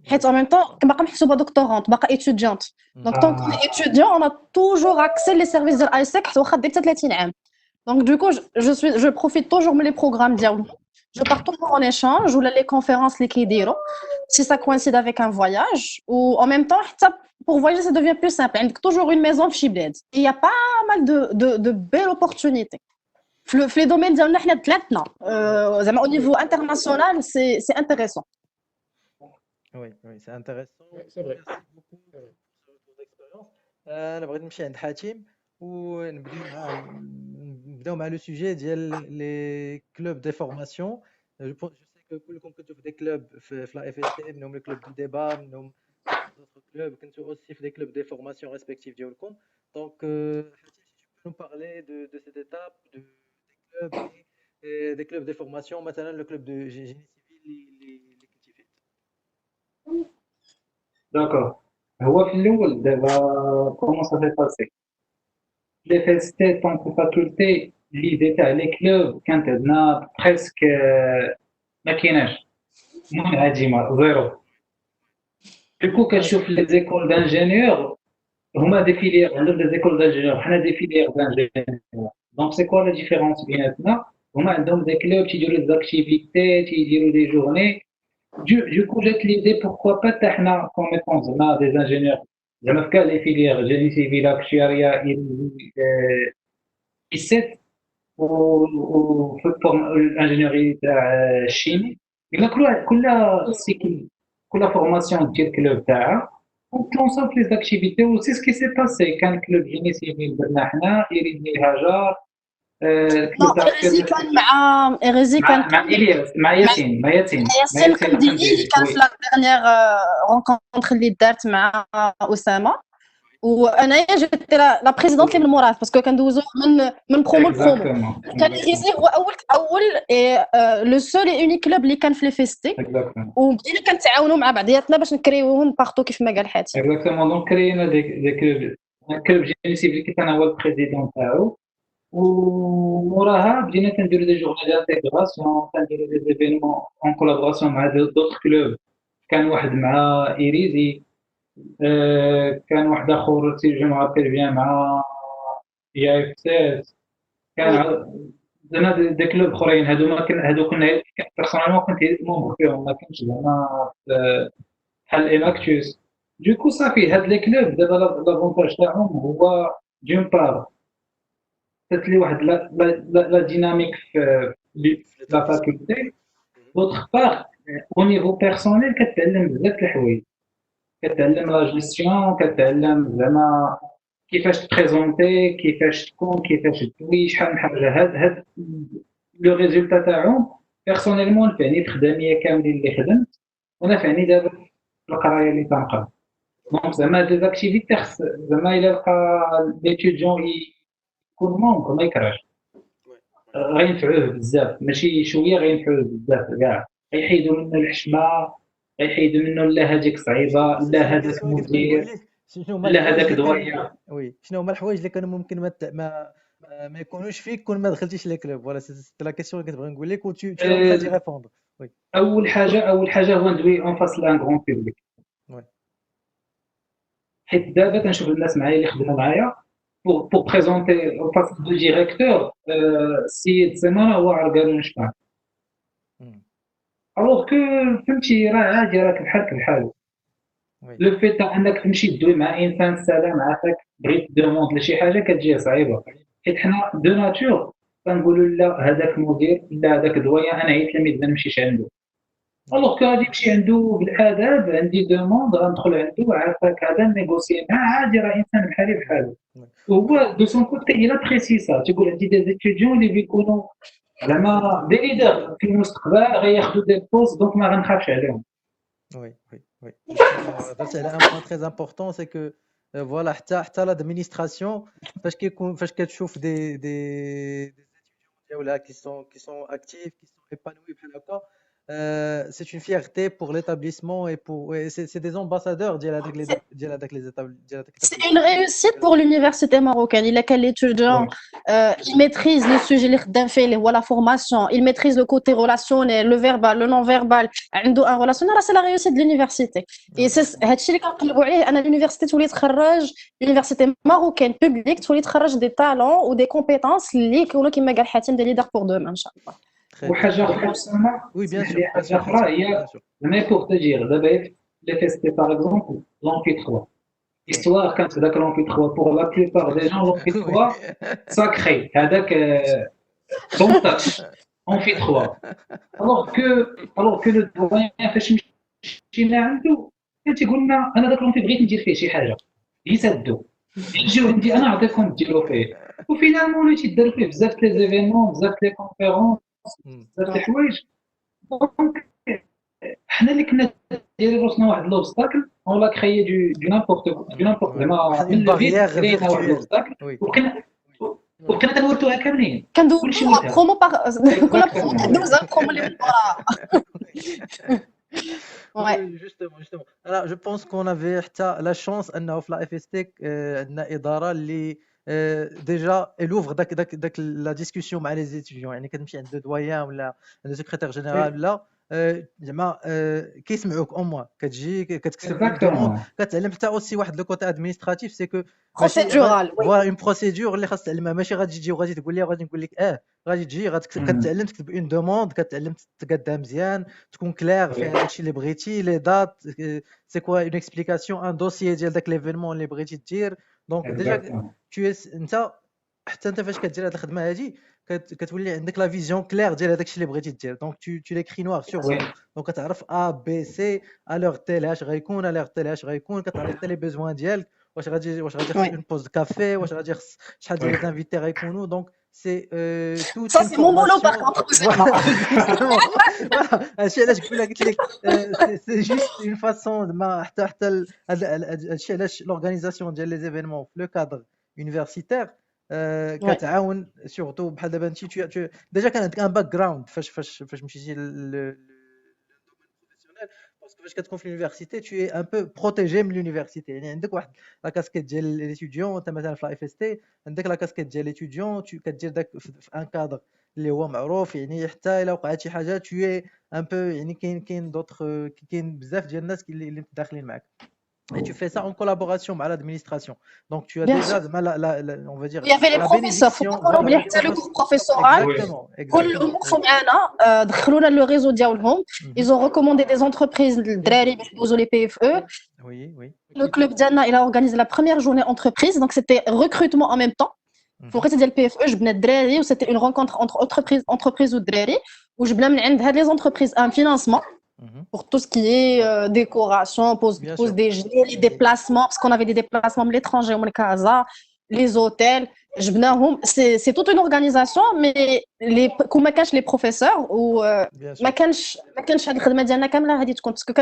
[SPEAKER 3] حيت en même temps باقا محسوبه دكتورونت باقا ايتوديونت. دونك طون كو ايتوديون اون ا توجور اكسي لي سيرفيس ديال ايسيك حتى واخا ديت 30 عام. دونك دوكو جو بروفيت توجور من لي بروغرام ديالهم. جو pars toujours en échange ولا لي كونفيرونس اللي كيديروا si ça coïncide avec un voyage ou en même temps حتى pour voyager ça devient plus simple. عندك toujours une maison في شي بلاد. Il y a pas mal de belles opportunités في لي دومين ديالنا حنا ثلاثنا زعما au niveau international c'est intéressant.
[SPEAKER 1] وي سي انتريسون.
[SPEAKER 4] سي فري.
[SPEAKER 1] انا بغيت نمشي عند حاتم ونبداو مع لو سوجي ديال لي كلوب دي فورماسيون. جو سي كو كلكم كنتو في دي كلوب في لا اف اس تي، منهم لي كلوب دو ديبا، منهم d'autres clubs, كنتو aussi في des clubs de formation respectifs ديالكم. Donc حاتم si tu peux nous parler de cette étape des clubs et des clubs de formation, مثلا le club de génie civil اللي كنتي فيه.
[SPEAKER 2] داكور. هو في الاول دابا كومون سا في باسي لي فيستي طون فاكولتي ليدي تاع لي كلوب كانت عندنا بريسك ما كايناش منعدمه زيرو. دوكو كتشوف لي زيكول دانجينيور هما دي فيليير عندهم دي زيكول دانجينيور، حنا دي فيليير دانجينيور. دونك سي كوا لا ديفيرونس بيناتنا؟ هما عندهم دي كلوب تيديروا دي اكتيفيتي تيديروا دي جورني. دوكو جات ليدي بوركوا با حتى حنا كوميتون زعما دي انجينيور زعما في كاع لي فيليير جيني سيفيل اكتواريا ايسيت و في الانجينيوري تاع الشيمي. الا كل سيكل كل فورماسيون ديال كلوب تاعها ونتلونسو في لي اكتيفيتي. و سي سكي سي باسي. كان كلوب جيني سيفيل درنا حنا إيريزي هاجر كلوب تاع
[SPEAKER 3] إيريزي كان مع إيريزي كان
[SPEAKER 2] مع إلياس مع ياسين
[SPEAKER 3] ياسين القنديلي كان في لا ديرنيير رونكونتر اللي دارت مع أسامة. وانايا جيت لا بريزيدونت اللي من موراث باسكو كندوزو من برومو لبرومو.
[SPEAKER 2] اكزاكتومون
[SPEAKER 3] كان غيزي هو اول لو سول اي اونيك كلوب اللي كان في لي فيستي،
[SPEAKER 2] اكزاكتومون
[SPEAKER 3] وبدينا كنتعاونوا مع بعضياتنا باش نكريوهم بارتو كيف ما قال حاتم.
[SPEAKER 2] اكزاكتومون. دونك كرينا ديك كلوب جينيسيف اللي كنت انا هو البريزيدون تاعو، وموراها بدينا كنديرو دي جورني دانتيغراسيون، كنديرو دي زيفينمون اون كولابوراسيون مع دوطخ كلوب. كان واحد مع ايريزي، كان واحد اخر سي جو معرفل بيان مع اف سي، كان زعما دي كلوب اخرين. هادو كنا بيرسونيلمون كنت مونبر فيهم، ما كنتش زعما بحال ايماكتوس. دوكو صافي هاد لي كلوب دابا لافونتاج تاعهم هو دون بار تتلي واحد لا ديناميك في لا فاكولتي، دوطخ بار او نيفو بيرسونيل كتعلم بزاف د الحوايج، كتعلم لا جيستيون، كتعلم زعما كيفاش تبريزونتي، كيفاش تكون، كيفاش تدوي، شحال من حاجه. هاد لو ريزولتا تاعهم بيرسونيلمون نفعني بخداميه كاملين اللي خدمت، ونفعني دابا في القرايه اللي تنقرا. دونك زعما دي زاكتيفيتي خص زعما الا لقى ليتيديون يكون مونك ما يكرهش، غينفعوه بزاف، ماشي شويه غينفعوه بزاف كاع. غيحيدوا منه الحشمه، غيحيدوا منه لا هذيك صعيبه، لا هذاك مدير،
[SPEAKER 1] شنو هما
[SPEAKER 2] لا
[SPEAKER 1] الحوايج
[SPEAKER 2] هذاك
[SPEAKER 1] اللي
[SPEAKER 2] دوايا.
[SPEAKER 1] وي شنو هما الحوايج اللي كانوا ممكن ما يكونوش فيك كون ما دخلتيش لي كلوب؟ فوالا سي لا كيسيون اللي كنت بغي نقول لك و tu es en train d'y répondre. وي
[SPEAKER 2] اول حاجه هو ندوي اون فاس لان غون بوبليك،
[SPEAKER 1] وي
[SPEAKER 2] حيت دابا تنشوف الناس معايا اللي خدموا معايا pour présenter au face du directeur السيد سيمانه هو عرقان شكون. الوغ كو فهمتي راه عادي، راك بحالك بحالو.
[SPEAKER 1] وي
[SPEAKER 2] لو في تاع انك تمشي تدوي مع انسان سلام عافاك بغيت دوموند لشي حاجه كتجي صعيبه، حيت حنا دو ناتور كنقولوا لا هذاك مدير، لا هذاك دوايا انا عيط تلميذ ما نمشيش عنده. الوغ كو غادي نمشي عنده بالاداب، عندي دوموند غندخل عنده عافاك هذا نيغوسي معاه عادي، راه انسان بحالي بحالو. وهو دو سون كوتي الى بريسيسا تيقول عندي دي ستوديون اللي بيكونوا زعما دي ليدر في المستقبل غياخذوا دي بوست، دونك ما غنخافش عليهم.
[SPEAKER 1] Oui, oui, oui. درت على un point très important, c'est que voilà حتى l'administration فاش كتشوف des étudiants ديالها qui sont actifs, qui sont épanouis بحال هكا, c'est une fierté pour l'établissement et c'est des ambassadeurs ديال هذاك les
[SPEAKER 3] C'est une réussite pour l'université marocaine. Il a quel étudiant, il maîtrise le sujet اللي خدام فيه اللي هو la formation, il maîtrise le côté relationnel, le verbal, le non verbal, عنده un relationnel, c'est la réussite de l'université. Et c'est هادشي اللي كنقلبوا عليه انا l'université تولي تخرج l'université marocaine publique تولي تخرج des talents ou des compétences اللي يكونوا كما قال حاتم des leaders pour demain ان شاء الله.
[SPEAKER 2] وحاجه اخرى سما،
[SPEAKER 1] Oui, bien sûr.
[SPEAKER 2] حاجه اخرى هي زعما بوغ تجير دابا لي فيستي باغ اكزومبل لونفي 3 histoire كانت داك لونفي 3 بور لا بليبار دي جون لونفي 3 ساكري هذاك دون تاتش لونفي 3. الوغ كو لو دوين فاش مشينا عنده كان تيقول لنا انا داك لونفي بغيت ندير فيه شي حاجه يسدو يجيو عندي انا نعطيكم ديروا فيه، وفينالمون اللي تيدار فيه بزاف لي زيفينمون، بزاف لي كونفيرونس، بزاف د الحوايج. دونك حنا اللي كنا دايرين راسنا واحد لوبستاكل اون لا كريي دو نامبورت زعما من البيت كرينا واحد لوبستاكل وبقينا كنورثوها كاملين
[SPEAKER 3] كندوزوها برومو كنا كندوزها برومو اللي من ورا.
[SPEAKER 1] Justement. Alors, je pense qu'on avait حتى la chance انه في لا اف اس تي عندنا اداره اللي ديجا elle ouvre داك لا ديسكوسيون مع لي زيتيديون، يعني كتمشي عند دويان ولا عند سكرتير جينيرال ولا زعما كيسمعوك او موان كتجي كتكتب الدوموند، كتعلم حتى اوسي واحد لو كوتي ادمينستراتيف سي كو
[SPEAKER 3] بروسيدورال
[SPEAKER 1] فوالا اون بروسيدور اللي خاص تعلمها، ماشي غادي تجي وغادي تقول لي غادي نقول لك غادي تجي كتعلم تكتب اون دوموند، كتعلم تقادها مزيان تكون كلير فيها داكشي اللي بغيتي لي دات سي كوا اون اكسبليكاسيون ان دوسيي ديال داك ليفينمون اللي بغيتي دير. دونك ديجا انت حتى انت فاش كدير هاد الخدمه هادي كتولي عندك لا فيزيون كلير ديال هذاك الشيء اللي بغيتي دير، دونك تو ليكري نوار سور بلون، دونك كتعرف ا بي سي الوغ تيل اش غيكون، الوغ تيل اش غيكون، كتعرف حتى لي بيزوان ديالك، واش غادي خص اون بوز كافي، واش غادي خص شحال ديال لي انفيتي غيكونوا. دونك c'est toute
[SPEAKER 3] Ça,
[SPEAKER 1] une
[SPEAKER 3] c'est mon boulot, par
[SPEAKER 1] formation.
[SPEAKER 3] contre.
[SPEAKER 1] Voilà, exactement. Voilà. هادشي علاش قلت لك c'est juste une façon ما حتى هادشي علاش l'organisation ديال les événements في le cadre universitaire
[SPEAKER 3] Ouais.
[SPEAKER 1] كتعاون سورتو بحال دابا انت ديجا كان عندك ان باك جراوند فاش مشيتي professionnel parce que فاش كتكون في l'université tu es un peu protégé من l'université يعني عندك واحد لا كاسكيت ديال ليتيديون انت مثلا في لا اف اس تي عندك لا كاسكيت ديال ليتيديون كدير داك في ان كادر اللي هو معروف يعني حتى الا وقعت شي حاجه tu es un peu يعني كاين دوطخ كاين بزاف ديال الناس اللي داخلين معاك et tu fais ça en collaboration avec l'administration. Donc tu as
[SPEAKER 3] Bien
[SPEAKER 1] déjà,
[SPEAKER 3] sûr.
[SPEAKER 1] on va dire,
[SPEAKER 3] Il y avait les
[SPEAKER 1] la
[SPEAKER 3] professeurs. Faut
[SPEAKER 1] bénédiction.
[SPEAKER 3] pas
[SPEAKER 1] Voilà,
[SPEAKER 3] oublier
[SPEAKER 1] les
[SPEAKER 3] حتى le
[SPEAKER 1] professeurs.
[SPEAKER 3] cours professoral.
[SPEAKER 1] Exactement,
[SPEAKER 3] كلهم
[SPEAKER 1] exactement.
[SPEAKER 3] وقفوا معانا دخلونا لو ريزو ديالهم. Ils ont recommandé des entreprises للدراري باش يدوزوا les PFE.
[SPEAKER 1] Oui, oui.
[SPEAKER 3] Le club ديالنا il a organisé la première journée entreprise, donc c'était recrutement en même temps. في الوقت ديال PFE جبنا الدراري و c'était une rencontre entre entreprises والدراري وجبنا من عند هاد les entreprises un financement pour tout ce qui est décoration,
[SPEAKER 1] Bien
[SPEAKER 3] pose
[SPEAKER 1] sûr.
[SPEAKER 3] des gelées, les déplacements, parce qu'on avait des déplacements de l'étranger, من casa, les hôtels. C'est toute une organisation, mais كون ما كانش les professeurs و
[SPEAKER 1] Bien sûr.
[SPEAKER 3] ما كانش هاد الخدمه ديالنا كامله هادي تكون باسكو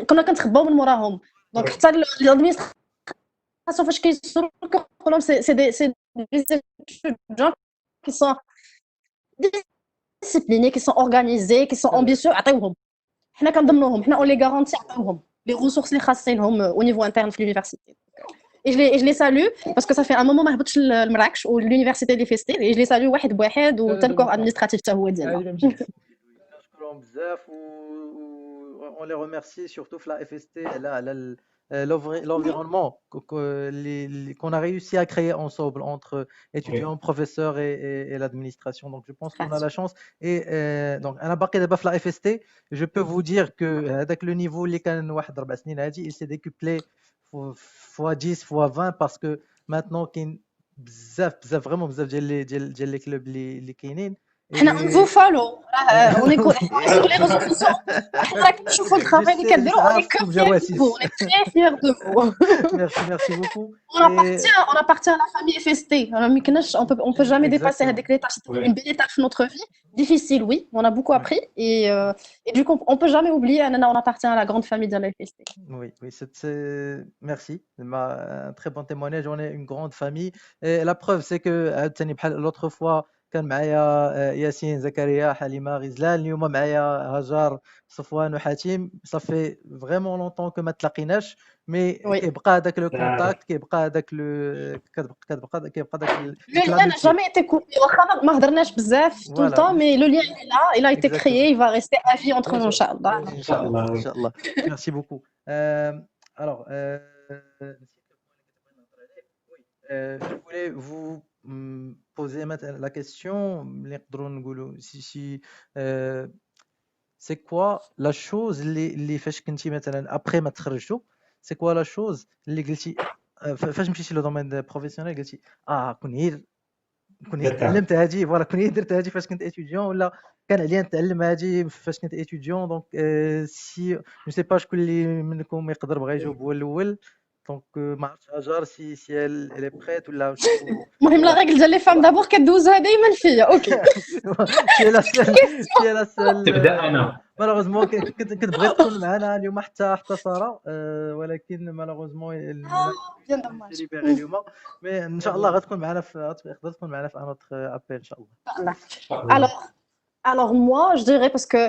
[SPEAKER 3] كنا كنتخباو من موراهم دونك حتى الادمينستراسيون فاش كيسولوا كيقول لهم سي دي étudiants qui sont disciplinés, qui sont organisés, qui sont ambitieux عطيوهم حنا كنضمنوهم حنا اون لي غارونتي عطيوهم لي ريسورس اللي خاصينهم au niveau interne في l'université. Et je les salue parce que ça fait un moment ما هبطتش لمراكش والuniversité اللي فيستي et je les salue واحد بواحد وحتى الكور ادمنستراتيف حتى هو ديالنا.
[SPEAKER 1] نشكرهم بزاف و on les remercie surtout في la FST على l'environnement qu'on a réussi à créer ensemble entre étudiants, professeurs et l'administration. Donc je pense qu'on a la chance. Et donc انا باقي دابا في la FST, je peux vous dire que هذاك le niveau اللي كان واحد 4 سنين هادي il s'est décuplé fois 10 fois 20 parce que maintenant كاين بزاف فريمون بزاف ديال لي كلوب اللي كاينين.
[SPEAKER 3] حنا نفو فالو اوني sur les réseaux sociaux حنا راك نشوفوا الخرافه اللي كديروا اوني كو اوني تري فيير دو فو.
[SPEAKER 1] Merci beaucoup.
[SPEAKER 3] On appartient à la famille FST. On peut jamais dépasser هذيك l'étape. C'était une belle étape de notre vie. Difficile, oui. On a beaucoup appris et du coup on peut jamais oublier on appartient à la grande famille de la FST.
[SPEAKER 1] Oui, merci. Un très bon témoignage. On est une grande famille. Et la preuve c'est que l'autre fois كان معايا ياسين زكريا حليمه غزلان اليوم معايا هاجر صفوان وحاتم صافي فريمون لونطون كو ما تلاقيناش مي كيبقى هذاك لو كونتاكت كيبقى هذاك كيبقى داك
[SPEAKER 3] لو لien n'a jamais été coupé واخا ما هضرناش بزاف tout le temps mais le lien est là il a été créé il va rester à vie entre nous
[SPEAKER 1] ان شاء الله merci beaucoup alors je voulais vous poser la question si c'est quoi la chose اللي فاش كنتي مثلا après ما تخرجتوا c'est quoi la chose اللي قلتي فاش مشيتي لو دومين بروفيسيونيل قلتي كون تعلمت هذه فوالا كون درت هذه فاش كنت اتيديون ولا كان عليا نتعلم هذه فاش كنت اتيديون دونك سي جو سي با شكون اللي منكم يقدر بغا يجاوب هو الاول دونك ما عرفتش هاجر سي elle est prête ولا
[SPEAKER 3] المهم لا ريغل ديال لي فام دابور كدوزها دائما فيا اوكي
[SPEAKER 1] سي لا سول
[SPEAKER 2] تبدا انا
[SPEAKER 1] مالوغوزمون كنت بغيت تكون معنا اليوم حتى ساره ولكن مالوغوزمون ليبيري اليوم مي ان شاء الله غتكون معنا تقدر تكون معنا في ان اوتر ابل ان شاء الله.
[SPEAKER 3] Alors moi je dirais parce que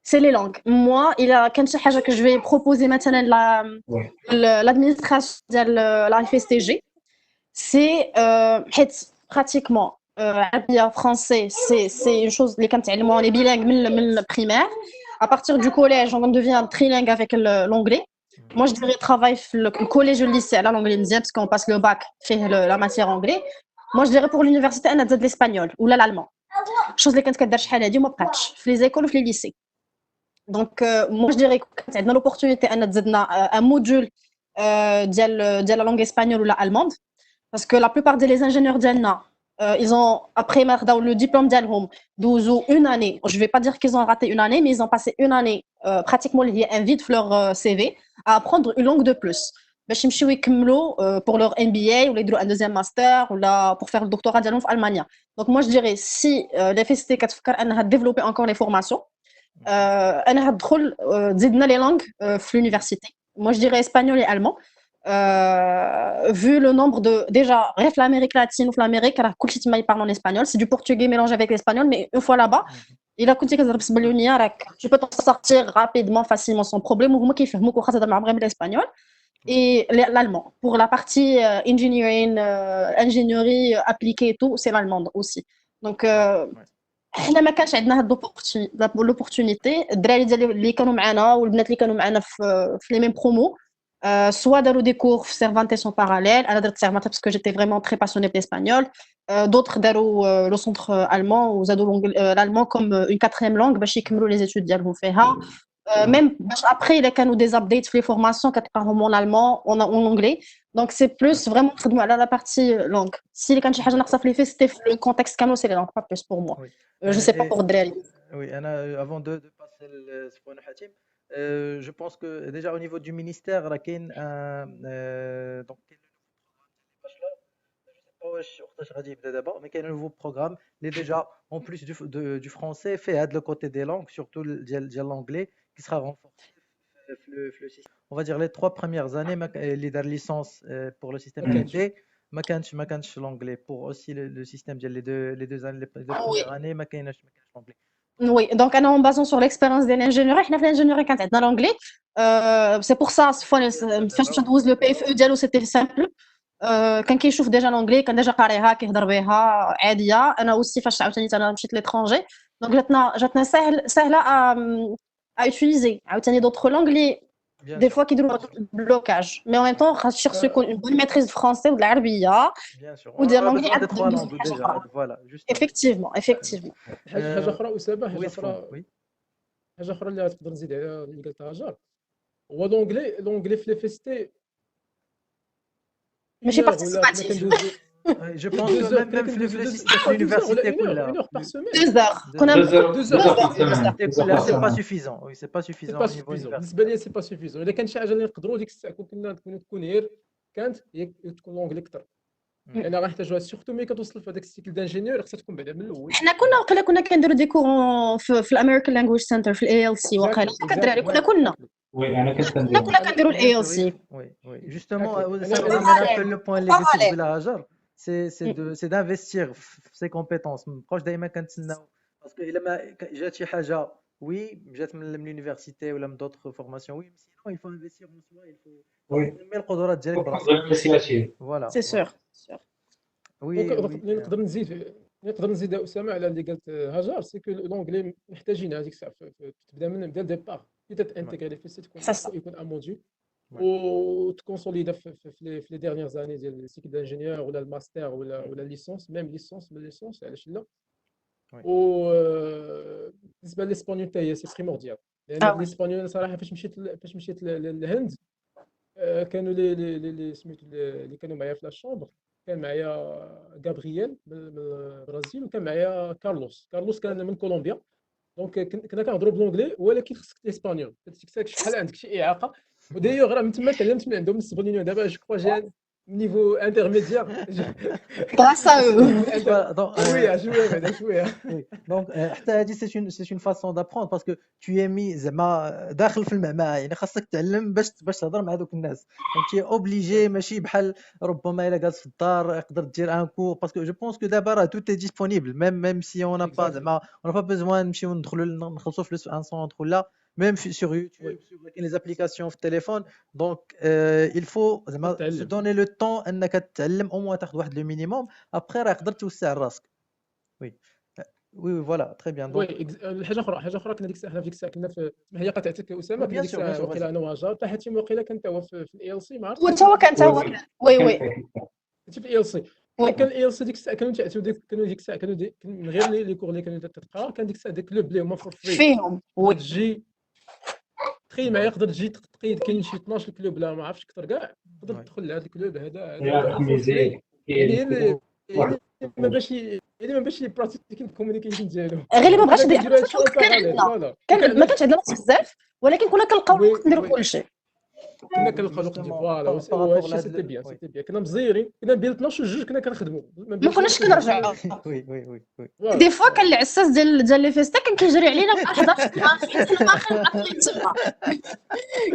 [SPEAKER 3] c'est les langues. Moi, il y a كان شي حاجه que je vais proposer maintenant l'administration ديال la FSTG. C'est pratiquement arabe français, c'est une chose les كنتعلموا on est bilingue من le primaire. À partir du collège, on devient trilingue avec l'anglais. Moi, je dirais travailler le collège et le lycée là l'anglais مزيان parce qu'on passe le bac fait la matière anglais. Moi, je dirais pour l'université انا تزاد l'espagnol ou l'allemand. chose اللي كنت كدير شحال هادي وما بقاتش في لي زيكول وفي لي ليسي. Donc moi je dirais كانت عندنا l'opportunité ان تزادنا un module ديال la langue espagnole ou la allemande parce que la plupart des ingénieurs ديالنا ils ont après ما خداو le diplôme ديالهم دوزو une année. Je vais pas dire qu'ils ont raté une année mais ils ont passé une année pratiquement lié un vide leur CV à apprendre une langue de plus. باش يمشيو يكملوا pour leur MBA ولا يديروا un deuxième master ولا pour faire le doctorat ديالهم في ألمانيا. Donc moi je dirais si l'FST كتفكر أنها développer encore les formations أنها تدخل تزيد لنا les langues في l'université. Moi je dirais espagnol et allemand. Vu le nombre de déjà غير في l'Amérique latine ou في l'Amérique راه كلشي تما يparle en espagnol, c'est du portugais mélangé avec l'espagnol, mais une fois là-bas إلا كنتي كتهضر بالسبانيوليه راك tu peux t'en sortir rapidement facilement sans problème وهما كيفهموك واخا تهضر معاهم غير بالاسبانيول. Et l'allemand pour la partie engineering ingénierie appliquée et tout c'est l'allemand aussi. Donc حنا ما كانش عندنا هاد l'opportunité. الدراري ديالي اللي كانوا معنا والبنات اللي كانوا معنا في les mêmes promos soit داروا des cours في Cervantes en parallèle. انا درت Cervantes parce que j'étais vraiment très passionnée بالespagnol. D'autres داروا le centre allemand وزادوا l'allemand comme une quatrième langue باش يكملوا les études ديالهم فيها. Même باش après الا كانوا des updates في les formations كتلقاهم en allemand en anglais. Donc c'est plus vraiment نخدموا على la partie langue. Si اللي كان شي حاجه ناقصه في les faits c'était le contexte كامل c'est les langues pas plus pour moi. Je sais pas pour الدراري.
[SPEAKER 1] Oui, Anna, avant de passer le point Hatim, je pense que déjà au niveau du ministère, là, qu'il y a donc كاين واش وقتاش غادي يبدا دابا مي كاين un nouveau programme اللي déjà en plus du français fait de le côté des langues surtout ديال l'anglais qui sera renforcé في le système. On va dire les 3 premières années اللي دار licence pour le système KD ما كانش l'anglais pour aussi le système ديال les deux années les premières années ما كاينش l'anglais.
[SPEAKER 3] Oui, donc en basant sur l'expérience de l'ingénierie, حنا في l'ingénierie كانت عندنا l'anglais. C'est pour ça فاش ندوز le PFE ديالو c'était simple. كان كيشوف ديجا l'anglais كان ديجا قاريها كيهضر بها عاديه. انا aussi فاش عاوتاني انا مشيت l'étranger donc جاتنا سهله à utiliser عاوتاني d'autres langues اللي des fois كيديروا blocage mais en même temps خاص يكون une bonne maîtrise du français ou de العربيه ou de l'anglais
[SPEAKER 1] des 3 langues déjà voilà juste
[SPEAKER 3] effectivement
[SPEAKER 4] حاجه اخرى اسامه حاجه اخرى اللي تقدر نزيد على اللي قالتها هاجر هو لونغلي في لي فيستي
[SPEAKER 3] ماشي participatif.
[SPEAKER 1] Je pense que même l'université كلها
[SPEAKER 3] 2 heures كنا
[SPEAKER 2] 2 heures par semaine.
[SPEAKER 1] c'est pas suffisant. Oui, c'est pas suffisant au niveau universitaire.
[SPEAKER 4] بالنسبه لي سي با سوفيزون. الا كان شي حاجه اللي نقدروا ديك الساعه كنا تكون غير كانت هي تكون لونغلي اكثر. انا غنحتاجوها سورتو ملي كتوصل في هذاك السيكل دانجينيور خصها تكون بعدا من الاول.
[SPEAKER 3] حنا كنا كنديروا دي كور في الامريكان لانجويج سنتر في الاي ال سي واقيلا كدراري كنا
[SPEAKER 2] وي انا
[SPEAKER 3] كنا كنديروا الاي ال سي.
[SPEAKER 1] Oui, justement c'est le point اللي قلت بلا هاجر c'est d'investir في ses compétences. مابقاوش دائما كنتسناو باسكو الا ما جات شي حاجه وي جات من l'université ولا من d'autres formations oui mais sinon il faut investir en soi il faut تنمي القدرات ديالك براسك.
[SPEAKER 2] Voilà.
[SPEAKER 3] C'est sûr.
[SPEAKER 1] Oui.
[SPEAKER 4] نقدر نزيد اسامه على اللي قالت هاجر سي كو لونغلي محتاجين هذيك الساعه تبدا من الديبار بدات تانتيغري في السيت يكون ان موديول وتكونسوليدا في لي ديرنيير زاني ديال السيكل دانجينيور ولا الماستر ولا ليسونس ميم ليسونس علاش لا. و بالنسبه للاسبانيول حتى هي سي بريمورديال لان الاسبانيول صراحه فاش مشيت للهند كانوا لي سميتو اللي كانوا معايا في لا شومبر كان معايا غابرييل من البرازيل وكان معايا كارلوس كان من كولومبيا دونك كنا كنهضروا بالونجلي ولكن خصك الاسبانيول كتسالك شحال عندك شي اعاقه ودايوغ راه من تما تعلمت من عندهم الاسبانيول دابا جو كرو جي نيفو انترميديير
[SPEAKER 3] grâce à eux.
[SPEAKER 4] شويه
[SPEAKER 1] دونك حتى هذه سي اون فاسون دابروند باسكو tu es mis زعما داخل في المعمعه يعني خاصك تعلم باش تهضر مع دوك الناس انت اوبليجي ماشي بحال ربما الا جالس في الدار يقدر دير ان كور باسكو جو بونس كو دابا راه تو تي ديسپونيبل ميم سي اون با زعما اون با بيزوان نمشيو نخلصوا فلوس في ان سونتر ولا même sur YouTube, sur les applications في التليفون. Donc il faut زعما se donner le temps انك تتعلم او moins تاخذ واحد لو مينيموم ابري راه تقدر توسع راسك. وي فوالا تري بيان.
[SPEAKER 4] دونك حاجه اخرى كنا ديك الساعه حنا في ديك الساعه كنا في هي قطعتك اسامه كنا ديك الساعه وقيله انا وهاجر حتى حاتم وقيله كان هو في الاي ال سي ما عرفتش
[SPEAKER 3] وانت هو كان هو وي
[SPEAKER 4] في الاي ال سي كان الاي ال سي ديك الساعه كانوا ديك الساعه من غير لي كور اللي كانوا تقرا كان ديك الساعه ديك كلوب اللي هما فور فري
[SPEAKER 3] فيهم
[SPEAKER 4] تجي تخيل معايا يقدر تجي تقيد كاين شي 12 كلوب لا ما عرفتش اكثر كاع تقدر تدخل لهذا الكلوب هذا ما باش براتيكين الكومونيكيشن ديالو
[SPEAKER 3] غير اللي ما بغاش يدير كان ما كانش عندنا بزاف ولكن كنا كنلقاو نديروا كلشي
[SPEAKER 4] كنا كنلقاو الوقت
[SPEAKER 1] justement,
[SPEAKER 4] فوالا
[SPEAKER 1] par
[SPEAKER 4] وهذا
[SPEAKER 1] rapport
[SPEAKER 4] الشيء
[SPEAKER 1] là,
[SPEAKER 4] سيتي بيان
[SPEAKER 1] oui.
[SPEAKER 4] سيتي بيان كنا مزيرين كنا بين 12 وجوج كنا كنخدموا ما
[SPEAKER 3] ما
[SPEAKER 4] بين
[SPEAKER 3] كناش
[SPEAKER 4] 12 وجوج
[SPEAKER 3] كنرجعوا
[SPEAKER 1] Oui, oui, oui, oui.
[SPEAKER 4] فوالا
[SPEAKER 3] دي فوا كان العساس ديال لي فيستا كان كيجري علينا ما حضرش ما خرجت تما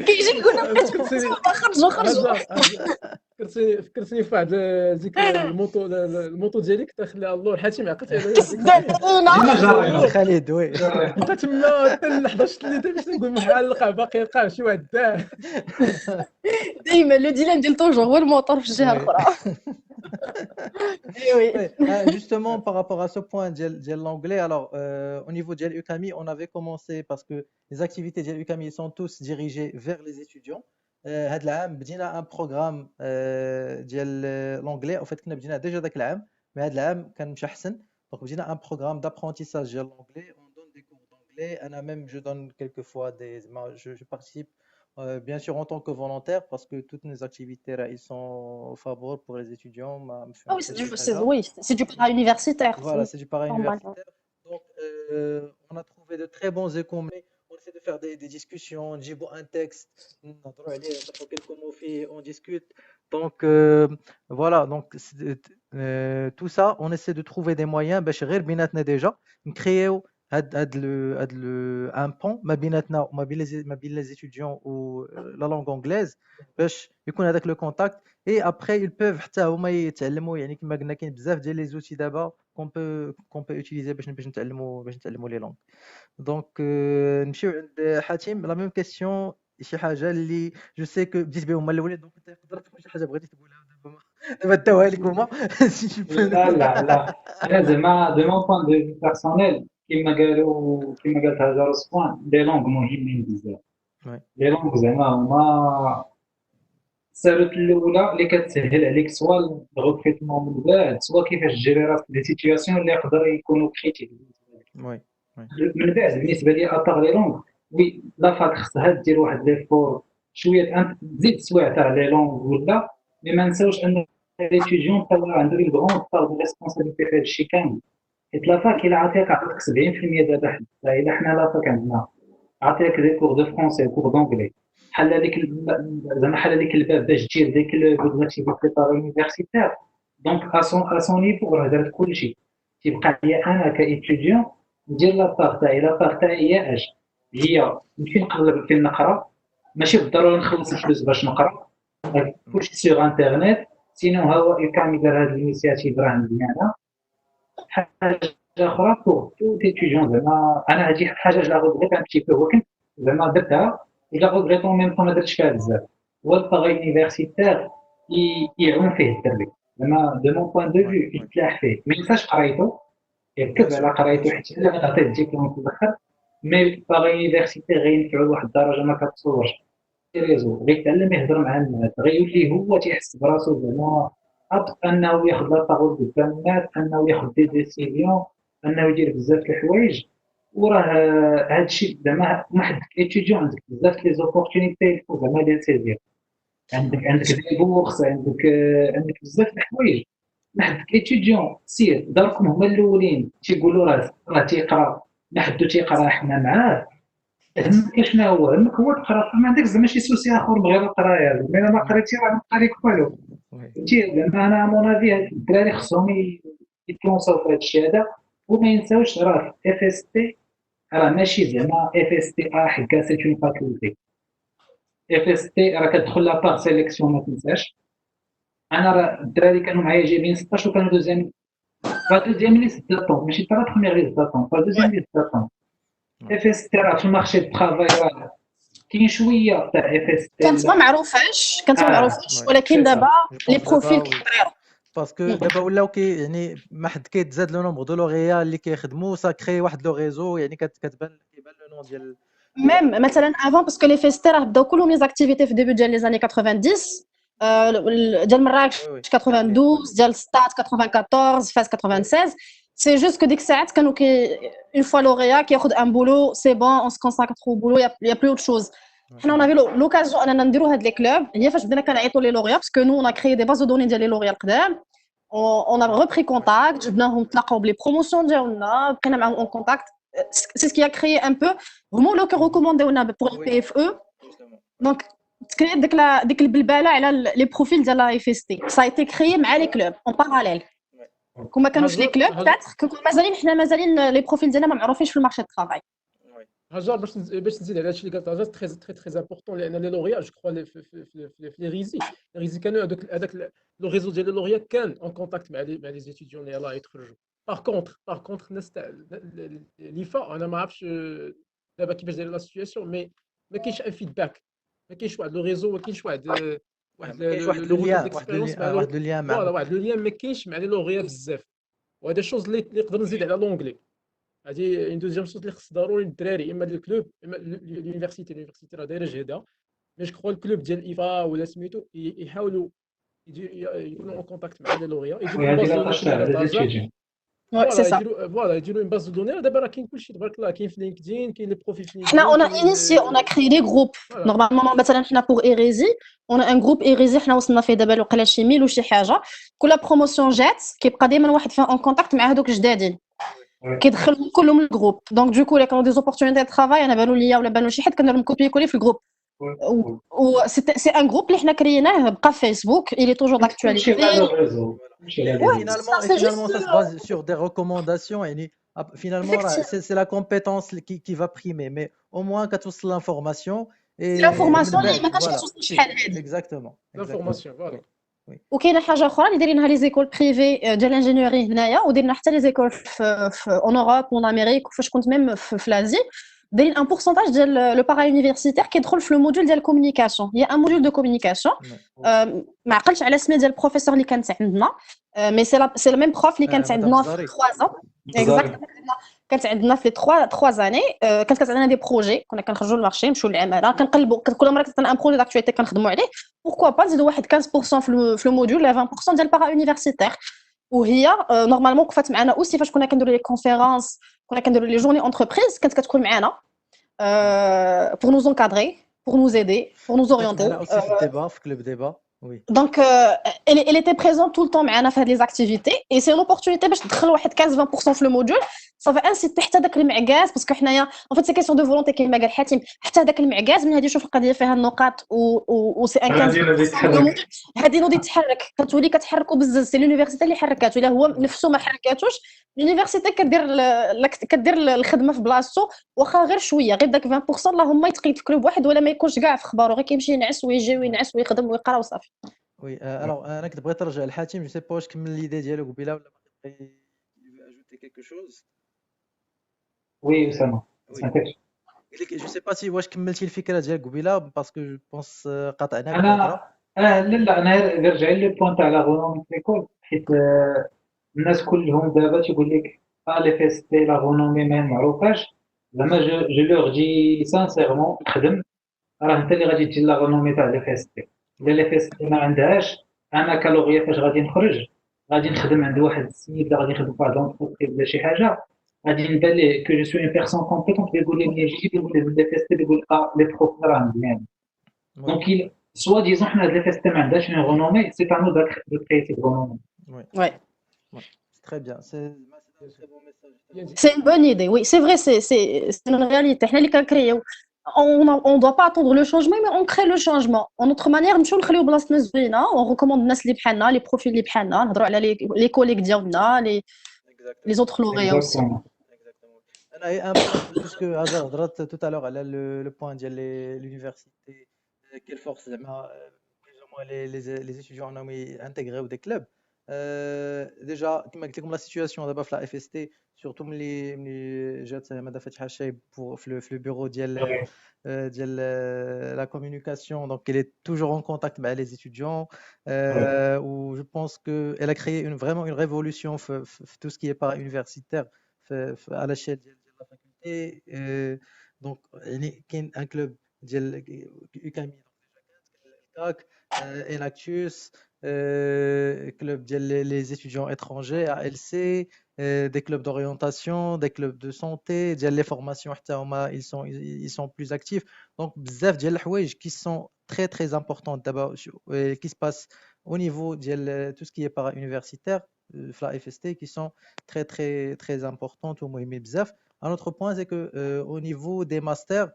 [SPEAKER 3] كيجي يقول لنا بغيت
[SPEAKER 4] فكرتيني
[SPEAKER 3] تما خرجوا
[SPEAKER 4] فكرتني في واحد الذكرى الموطو ديالي كنت خليها اللور حاتم عقلتي على هذيك
[SPEAKER 2] ديما جارينا
[SPEAKER 1] خالد وي
[SPEAKER 4] بقى تما حتى ل 11 الليل باش نقول محال باقي يلقاه شي واحد داه
[SPEAKER 3] ديما لو ديلان ديال توجور هو الموطور في الجهه
[SPEAKER 1] Oui.
[SPEAKER 3] الاخرى وي
[SPEAKER 1] Ouais, justement, par rapport à ce point de l'anglais, alors au niveau de l'UQAMI, on avait commencé parce que les activités de l'UQAMI sont tous dirigées vers les étudiants. هاد العام بدينا un programme ديال l'anglais. En fait, كنا بدينا déjà داك العام, mais هاد العام كان مشى أحسن. Donc بدينا un programme d'apprentissage ديال l'anglais. On donne des cours d'anglais. أنا même je donne quelquefois je participe bien sûr en tant que volontaire parce que toutes nos activités là, ils sont favorables pour les étudiants.
[SPEAKER 3] Ah oui, c'est du para-universitaire.
[SPEAKER 1] Voilà, c'est du
[SPEAKER 3] normal.
[SPEAKER 1] para-universitaire. Donc, on a trouvé de très bons échos, mais on essaie de faire des discussions, نجيبوا un texte, نهضروا عليه, نطرحوا quelques mots فيه, on discute. Donc, voilà, donc tout ça, on essaie de trouver des moyens باش غير بيناتنا déjà نكريو un pont ما بيناتنا وما بين les étudiants ou la langue anglaise باش يكون هذاك le contact. Et après, ils peuvent حتى هما يتعلموا, يعني كما قلنا كاين بزاف ديال لي زوتي دابا qu'on peut utiliser باش نتعلموا لي لونغ. دونك نمشيو عند حاتم. لا ميم كيسيون, شي حاجه اللي جو سي كو بديت بهم هما الاولين, دونك انت تقدر تكون شي حاجه بغيتي تقولها دابا داوها لك هما.
[SPEAKER 2] لا انا زعما دو مون بوين دو في بيرسونيل كما قالت هاجر عثمان لي لونغ مهمين بزاف. لي لونغ زعما هما السالوت الاولى اللي كتسهل عليك سواء الريكروتمون من بعد سواء كيفاش تجيري راسك في سيتوياسيون اللي يقدر يكونوا كريتيك. من بعد بالنسبه لي ابار لي لونغ وي لا فاك خصها دير واحد لي فور شويه تزيد سوايع تاع لي لونغ ولا مي ما نساوش ان ليتيديون تاع عنده لي غون بار دو ريسبونسابيلتي في هادشي كامل. حيت لا فاك الا عطيك 70% دابا حتى الا حنا لا فاك عندنا عطيك دي كور دو فرونسي كور دونجلي بحال هذيك الباب باش دير ديك لوكتيفيتي تاع لونيفرسيتير. دونك اسون نيفو راه دارت كلشي. تيبقى لي انا كايتيديون ندير لا باغ تاعي هي اش هي نمشي نقلب فين نقرا, ماشي بالضروره نخلص الفلوس باش نقرا, كلشي سيغ انترنيت. سينو هو كامل دار هاد الانيسياتيف راه مزيانه. حاجه اخرى بور تو ايتيديون زعما انا هادي حاجه لا غوغريت ان بتي بو ولكن زعما درتها ولا غوغريت اون ميم طون ما درتش فيها بزاف. هو الباغ يونيفرسيتير يعون فيه الدربي زعما دو مون بوين دو في يتلاح فيه ما ينساش قرايتو يركز على قرايتو حتى الا غتعطيه الدبلوم في الاخر. مي الباغ يونيفرسيتير غينفعو لواحد الدرجه ما كتصورش. ريزو غيتعلم يهضر مع الناس, غيولي هو تيحس براسو زعما ابط انه ياخذ لا بارول قدام الناس, انه ياخذ دي ديسيزيون, انه يدير بزاف د الحوايج. وراه هادشي زعما واحد ايتيديون عندك بزاف لي زوبورتونيتي زعما لي سيزير. عندك دي بورس, عندك بزاف د الحوايج. واحد ايتيديون سير داركم هما الاولين تيقولوا راه تيقرا نحدو تيقرا حنا معاه. همك شنو همك هو تقرا, ما عندك زعما شي سوسي اخر من غير القرايه. زعما ما قريتي راه ما قاريك والو. فهمتي زعما انا مون افي الدراري خصهم يتلونساو في هذا الشيء هذا. وما ينساوش راه اف اس تي راه ماشي زعما اف اس تي حكا سي اون فاكولتي. اف اس تي راه كتدخل لا باغ سيليكسيون ما تنساش. انا راه الدراري كانوا معايا جايبين 16 وكانوا دوزيام ليست داتون ماشي تا لا بروميير ليست داتون تا دوزيام ليست داتون. اف اس تي راه في المارشي دو طرافاي راه كاين شويه تاع اف اس تي
[SPEAKER 3] كانت ما معروفاش ولكن دابا لي بروفيل كيتغيروا
[SPEAKER 1] باسكو دابا ولاو يعني ما حد كيتزاد لو نومبر دو لوغيا اللي كيخدموا سا كري واحد لو ريزو. يعني كيبان لو نون ديال
[SPEAKER 3] ميم مثلا افون باسكو لي فيستي راه بداو كلهم لي زاكتيفيتي في ديبي ديال لي زاني 90 ديال مراكش 92 ديال ستات 94 فاس 96. سي جوست كو ديك الساعات كانوا اون فوا لوغيا كياخذ ان بولو سي بون اون سكونساكر او بولو يا بلو اوت شوز. حنا اون افي لوكازيون اننا نديروا هاد لي كلوب. هي فاش بدينا كنعيطوا لي لوغيا باسكو نو اون كريي دي باز دو دوني ديال لي لوغيا القدام. اون ا ريبري كونتاكت, جبناهم تلاقاو بلي بروموسيون ديالنا, بقينا معاهم اون كونتاكت. سي سكي ا كريي ان بو فريمون لو كو ريكومونديونا بور البي اف او. دونك تكريت ديك البلباله على لي بروفيل ديال لا اف اس تي سا ايتي كريي مع لي كلوب اون باراليل كون ما كانوش لي كلوب بتاتر كون مازالين لي بروفيل ديالنا ما معروفينش في المارشي الترافاي.
[SPEAKER 4] هاجر باش نزيد على هادشي اللي قالت هاجر تري امبورطون لان لي لوريا جو كخوا في لي ريزي كانوا هذاك لو ريزو ديال لي لوريا كان اون كونتاكت مع لي زيتيديون اللي يلاه يتخرجوا. باغ كونتر الناس تاع ليفا انا ما عرفتش دابا كيفاش دايره لا سيتوياسيون مي ما كاينش ان فيدباك ما كاينش واحد لو ريزو ما كاينش واحد لو ريتور ديكسبيريونس مع
[SPEAKER 1] واحد لو
[SPEAKER 4] فوالا واحد لو ليان ما كاينش مع لي لوريا بزاف وهذا الشوز اللي نقدر نزيد على لونجلي. هذه اون دوزيام شوز اللي خص ضروري الدراري اما الكلوب اما اليونيفرسيتي راه دايره جهدها مي جو كخوا الكلوب ديال ايفا ولا سميتو يحاولوا يكونوا اون كونتاكت مع لي لوريا يديروا
[SPEAKER 3] Ouais, c'est ça.
[SPEAKER 4] فوالا يديروا اون باز دو دوني دابا راه كاين كلشي تبارك الله كاين في لينكدين كاين لي بروفيل في
[SPEAKER 3] حنا on a initié on a créé des groupes normalement مثلا حنا pour Hérésie on a un groupe Hérésie حنا وصلنا فيه دابا وقيلا شي 1000 وشي حاجه كل بروموسيون جات كيبقى دائما واحد فيها اون كونتاكت مع هذوك الجدادين كيدخلوا كلهم للجروب دونك دوكو الا كانوا دي زوبورتونيتي دو ترافاي انا بانوا ليا ولا بانوا شي حد كندير لهم كوبي كولي في الجروب و سي ان جروب اللي حنا كريناه بقى في فيسبوك il est toujours d'actualité.
[SPEAKER 1] Finalement, ça se base sur des recommandations. Finalement, c'est la compétence qui va primer. Mais au moins, quand tu as l'information.
[SPEAKER 3] L'information, ما كانش خصوصني شحال هادي.
[SPEAKER 1] Exactement.
[SPEAKER 4] L'information, voilà.
[SPEAKER 3] وكاينه حاجه اخرى اللي دايرينها لي زيكول بريفي ديال الانجينيوري هنايا وديرنا حتى لي زيكول في اون اوروب وان امريك وفاش كنت ميم في لازي دايرين ان بورسونتاج ديال لو بارا يونيفرسيتير كيدخل في لو موديول ديال الكومونيكاسيون هي ان موديول دو كومونيكاسيون ما عقلتش على سميه ديال البروفيسور اللي كانت عندنا مي سي لا ميم بروف اللي كانت عندنا في 3 ans اكزاكتومون كانت عندنا في 3 زاني كانت كتعطينا دي بروجي كنا كنخرجوا للمارشي نمشيو للعماله كنقلبوا كل مره كتعطينا ان بروجي داكتواليتي كنخدموا عليه بوركوا با نزيدوا واحد 15% في لو موديول لا 20% ديال بارا يونيفرسيتير وهي نورمالمون وقفات معنا اوسي فاش كنا كنديروا لي كونفيرونس كنا كنديروا لي جورني انتربريز كانت كتكون معنا pour nous encadrer pour nous aider pour nous orienter
[SPEAKER 1] aussi في الديبا في كلوب ديبا. Oui.
[SPEAKER 3] Donc, elle était présente tout le temps معنا في هاد les activités et c'est une opportunité باش تدخل واحد 15-20% في le module ça va inciter حتى داك المعكاز باسكو حنايا en fait c'est question de volonté كيما قال حاتم حتى داك المعكاز من هادي شوف القضيه فيها النقاط و سي ان 15% هادي نوضي تحرك كتولي كتحركوا بزاف سي لونيفرسيتي اللي حركاتو الا هو نفسه ما حركاتوش لونيفرسيتي كدير الخدمه في بلاصتو واخا غير شويه غير داك 20% اللهم يتقيد في كلوب واحد ولا ما يكونش كاع في خبارو غير كيمشي ينعس ويجي وينعس ويخدم ويقرا وصافي.
[SPEAKER 1] وي الوغ انا كنت بغيت نرجع لحاتم جو سي با واش كمل ليدي ديالو قبيله ولا باغي اجوتي كيلكو شوز.
[SPEAKER 2] وي اسامه
[SPEAKER 1] جو سي با سي واش كملتي الفكره ديال قبيله باسكو جو بونس قاطعناك
[SPEAKER 2] انا لا انا غير رجع لي بوين تاع لا غونومي ليكول حيت الناس كلهم دابا تيقول لك لي فيستي لا غونومي ما معروفاش زعما جو لور دي سانسيرمون خدم راه انت اللي غادي تجي لا غونومي تاع لي فيستي الا لي فيستي ما عندهاش انا كلوغيا فاش غادي نخرج غادي نخدم عند واحد السيد اللي غادي يخدم في واحد لونتربريز ولا شي حاجه غادي نبان ليه كو جو سوي اون بيرسون كومبيتونت يقول لي ملي يجي يقول لي فيستي يقول لي بروف راه مزيان دونك سوا ديزون حنا هاد لي فيستي ما عندهاش اون غونومي سي با نو داك دو كريتي غونومي.
[SPEAKER 3] Ouais.
[SPEAKER 1] Très bien, c'est un très bon message.
[SPEAKER 3] C'est une bonne idée, oui, c'est vrai, c'est une réalité. حنا اللي كنكريو on doit pas attendre le changement mais on crée le changement en autre manière نمشيو نخليو بلاصتنا زوينه on recommande الناس اللي بحالنا لي بروفيل اللي بحالنا نهضروا على لي كوليك ديالنا لي زوتر لوريا aussi.
[SPEAKER 1] انا هي ان باسكو هضرت tout à l'heure على le point ديال l'université quelle force زعما plus ou moins les étudiants انهم ينتغريو دي كلوب. ديجا كما قلت لكم لا سيتوياسيون دابا في لا اف اس تي سورتو ملي جات مدى فتحي الشايب في لو بيرو ديال لا communication donc elle est toujours en contact مع les étudiants où je pense que elle a créé vraiment une révolution في tout ce qui est para-universitaire à l'échelle ديال la faculté donc يعني كاين ان كلوب ديال UCAMI donc Enactus club les étudiants étrangers ALC des clubs d'orientation des clubs de santé les formations ils sont plus actifs donc bzaf ديال الحوايج qui sont très très importantes d'abord qui se passent au niveau de tout ce qui est para-universitaire la FST qui sont très très très importantes au مهم بزاف. Un autre point c'est que au niveau des masters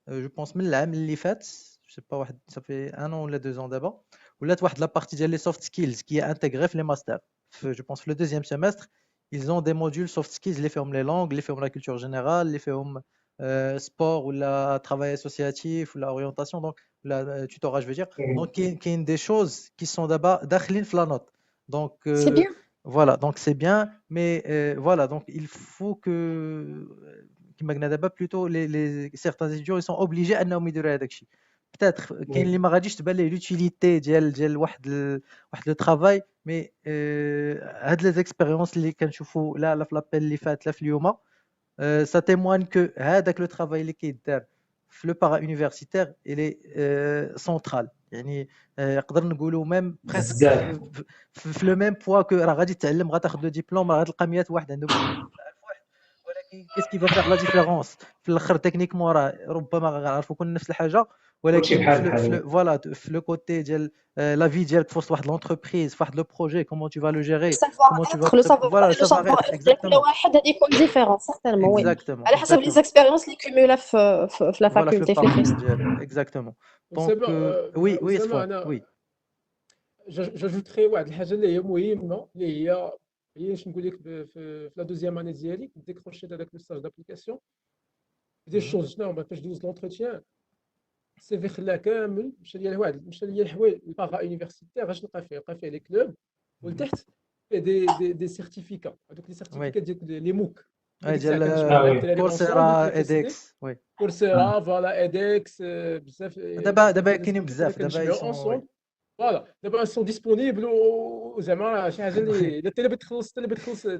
[SPEAKER 1] je pense من العام اللي فات je sais pas ça fait 1 an ou 2 ans d'abord ولات واحد la partie ديال les soft skills qui est intégrée في les masters je pense le deuxième semestre ils ont des modules soft skills اللي فيهم les langues اللي فيهم la culture générale اللي فيهم sport ou la travail associatif ou la orientation donc la tutorat je veux dire donc كاين des choses qui sont d'abord داخلين في la note donc
[SPEAKER 3] C'est bien.
[SPEAKER 1] voilà donc c'est bien mais voilà donc il faut que كما قلنا دابا plutôt les certains étudiants ils sont obligés انهم يديروا هذاك الشيء peut-être كاين اللي ما غاديش تبان ليه l'utilité ديال واحد لو travail مي هاد لي زيكسبيريونس اللي كنشوفوا لا في لابيل اللي فات لا في اليوم ça témoigne que هذاك لو travail اللي كيدار في لو بارا يونيفرسيتير الي سونترال يعني نقدر نقولوا ميم بريسك
[SPEAKER 2] بزاف
[SPEAKER 1] في لو ميم بوا كو راه غادي تتعلم غتاخذ لو ديبلوم راه غتلقى 100 واحد عنده واحد ولكن كيس كي فا فيغ لا ديفيرونس في الاخر تكنيكمون راه ربما غنعرفوا كل نفس الحاجه
[SPEAKER 2] كلشي
[SPEAKER 1] ولكن
[SPEAKER 2] بحال بحال
[SPEAKER 1] فوالا في لو كوتي ديال لا في ديالك في وسط واحد لونتربريز في واحد لو بروجي كومون تو فا لو جيري كومون تو فا
[SPEAKER 3] Le savoir
[SPEAKER 1] فوالا
[SPEAKER 3] le
[SPEAKER 1] سافوار
[SPEAKER 3] savoir
[SPEAKER 1] ايتر
[SPEAKER 3] être ديال كل
[SPEAKER 1] اكزاكتومون
[SPEAKER 3] واحد غادي يكون différent certainement oui.
[SPEAKER 1] exactement
[SPEAKER 3] على حسب les
[SPEAKER 1] exactement
[SPEAKER 3] expériences اللي كومولا في la
[SPEAKER 1] voilà في
[SPEAKER 3] faculté في les
[SPEAKER 1] الباركور
[SPEAKER 3] festes.
[SPEAKER 1] ديالك exactement donc
[SPEAKER 4] أسامة
[SPEAKER 1] oui oui
[SPEAKER 4] أسامة
[SPEAKER 1] Safwan
[SPEAKER 4] أنا
[SPEAKER 1] oui
[SPEAKER 4] جاجوتري واحد الحاجة اللي هي مهمة اللي هي اش نقول لك في لا دوزيام اني ديالي ديكروشيت هذاك لو ستاج دابليكاسيون دي
[SPEAKER 1] Mhm.
[SPEAKER 4] شوز شنو هما فاش دوز لونتروتيان السي في خلاه كامل مشى ليا الحوايج الباغا يونيفرسيتير اش لقى فيه لي كلوب والتحت فيه دي سيرتيفيكا هذوك لي
[SPEAKER 1] oui
[SPEAKER 4] سيرتيفيكا ديال لي موك
[SPEAKER 1] ouais
[SPEAKER 4] هذيك الساعه
[SPEAKER 1] ديال
[SPEAKER 4] كنجمع مع الدراري اونصومبل في
[SPEAKER 1] كورسيرا
[SPEAKER 4] لي في اس دي
[SPEAKER 1] edX oui
[SPEAKER 4] كورسيرا فوالا ادكس بزاف
[SPEAKER 1] دابا
[SPEAKER 4] ديال
[SPEAKER 1] كاينين
[SPEAKER 4] السيرتيفيكات كنا
[SPEAKER 1] بزاف دابا ils
[SPEAKER 4] كنجمعوا
[SPEAKER 1] sont oui
[SPEAKER 4] اونصومبل فوالا دابا سون ديسپونيبل وزعما راه شي حاجه
[SPEAKER 1] oui
[SPEAKER 4] اللي الا انت بتخلص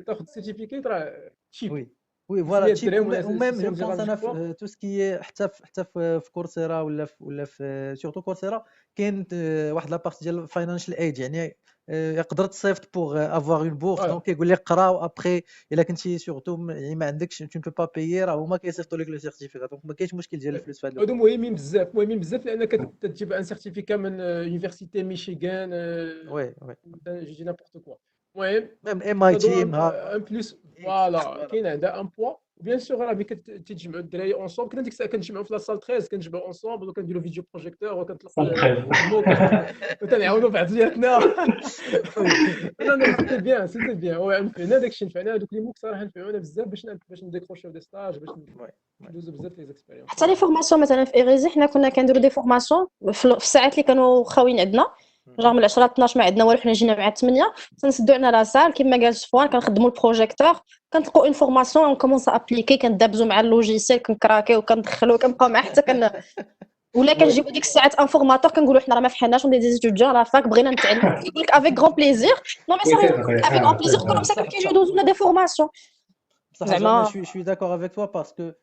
[SPEAKER 4] تاخذ السيرتيفيكات راه تشيب
[SPEAKER 1] oui oui voilà
[SPEAKER 4] مزيان
[SPEAKER 1] type
[SPEAKER 4] الدراري
[SPEAKER 1] ou
[SPEAKER 4] ولا
[SPEAKER 1] ou même je
[SPEAKER 4] السيستيم
[SPEAKER 1] pense
[SPEAKER 4] ديال
[SPEAKER 1] انا
[SPEAKER 4] الجوا
[SPEAKER 1] في tout ce qui est حتى في كورسيرا ولا في surtout كورسيرا كاين واحد لا بارتي ديال financial aid يعني يقدر تصيفط pour avoir une bourse
[SPEAKER 4] فوالا
[SPEAKER 1] donc يقول لك قرا وابخي الا كنتي surtout يعني ما عندكش tu ne peux pas payer راه هما كيصيفطوا لك لو سيرتيفيكات دونك ما كاينش مشكل ديال الفلوس في هذا
[SPEAKER 4] هادو
[SPEAKER 1] الوقت
[SPEAKER 4] مهمين بزاف لانك تجيب ان سيرتيفيكا من يونيفرسيتي ميشيغان
[SPEAKER 1] oui oui
[SPEAKER 4] جو دي نابورت كوا المهم
[SPEAKER 1] même
[SPEAKER 4] هادو
[SPEAKER 1] MIT
[SPEAKER 4] ان
[SPEAKER 1] Harvard
[SPEAKER 4] بليس
[SPEAKER 1] X
[SPEAKER 4] فوالا
[SPEAKER 1] voilà
[SPEAKER 4] كاين عندها ان بوا وبيان سور راه ملي كتجمعوا الدراري اونصومبل كنا ديك الساعه كنجمعوا في لاصال 13 كنجمعوا اونصومبل وكنديروا فيديو بروجيكتور وكنطلقوا
[SPEAKER 2] صافي
[SPEAKER 4] الموك وتنعاونوا بعض ديالنا
[SPEAKER 1] oui
[SPEAKER 4] لا لا سيتي بيان هو نفعنا داكشي نفعنا هذوك لي موك صراحه نفعونا بزاف باش نديكروشيو دي ستاج باش
[SPEAKER 1] ouais ouais
[SPEAKER 4] ندوزو بزاف لي زيكسبيريونس
[SPEAKER 3] حتى لي فورماسيون مثلا في ايغيزي حنا كنا كنديروا دي فورماسيون في الساعات اللي كانوا خاويين عندنا جا
[SPEAKER 1] Mhm.
[SPEAKER 3] من 10 12 ما عندنا والو حنا جينا مع 8 تنسدوا عندنا لا سال كما قال صفوان كنخدموا البروجيكتور كنطلقوا اون فورماسيون اون كومونس ابليكي كندابزوا مع اللوجيسيال كنكراكيو وكندخلوا كنبقاو معاه حتى ولا
[SPEAKER 2] وي
[SPEAKER 3] كنجيبوا ديك الساعات انفورماتور كنقولوا حنا راه ما فحالناش on est des étudiants لا فاك بغينا نتعلموا كيقول لك افيك غون بليزير نو مي
[SPEAKER 2] وي
[SPEAKER 3] صافي
[SPEAKER 2] سي فغي
[SPEAKER 3] افيك غون
[SPEAKER 2] سي
[SPEAKER 3] بليزير كلهم
[SPEAKER 2] فغي
[SPEAKER 3] مساكن
[SPEAKER 1] بصح
[SPEAKER 3] كيجيو يدوزوا لنا دي فورماسيون
[SPEAKER 1] بصح Jamel,
[SPEAKER 3] زعما
[SPEAKER 1] je suis d'accord avec toi parce que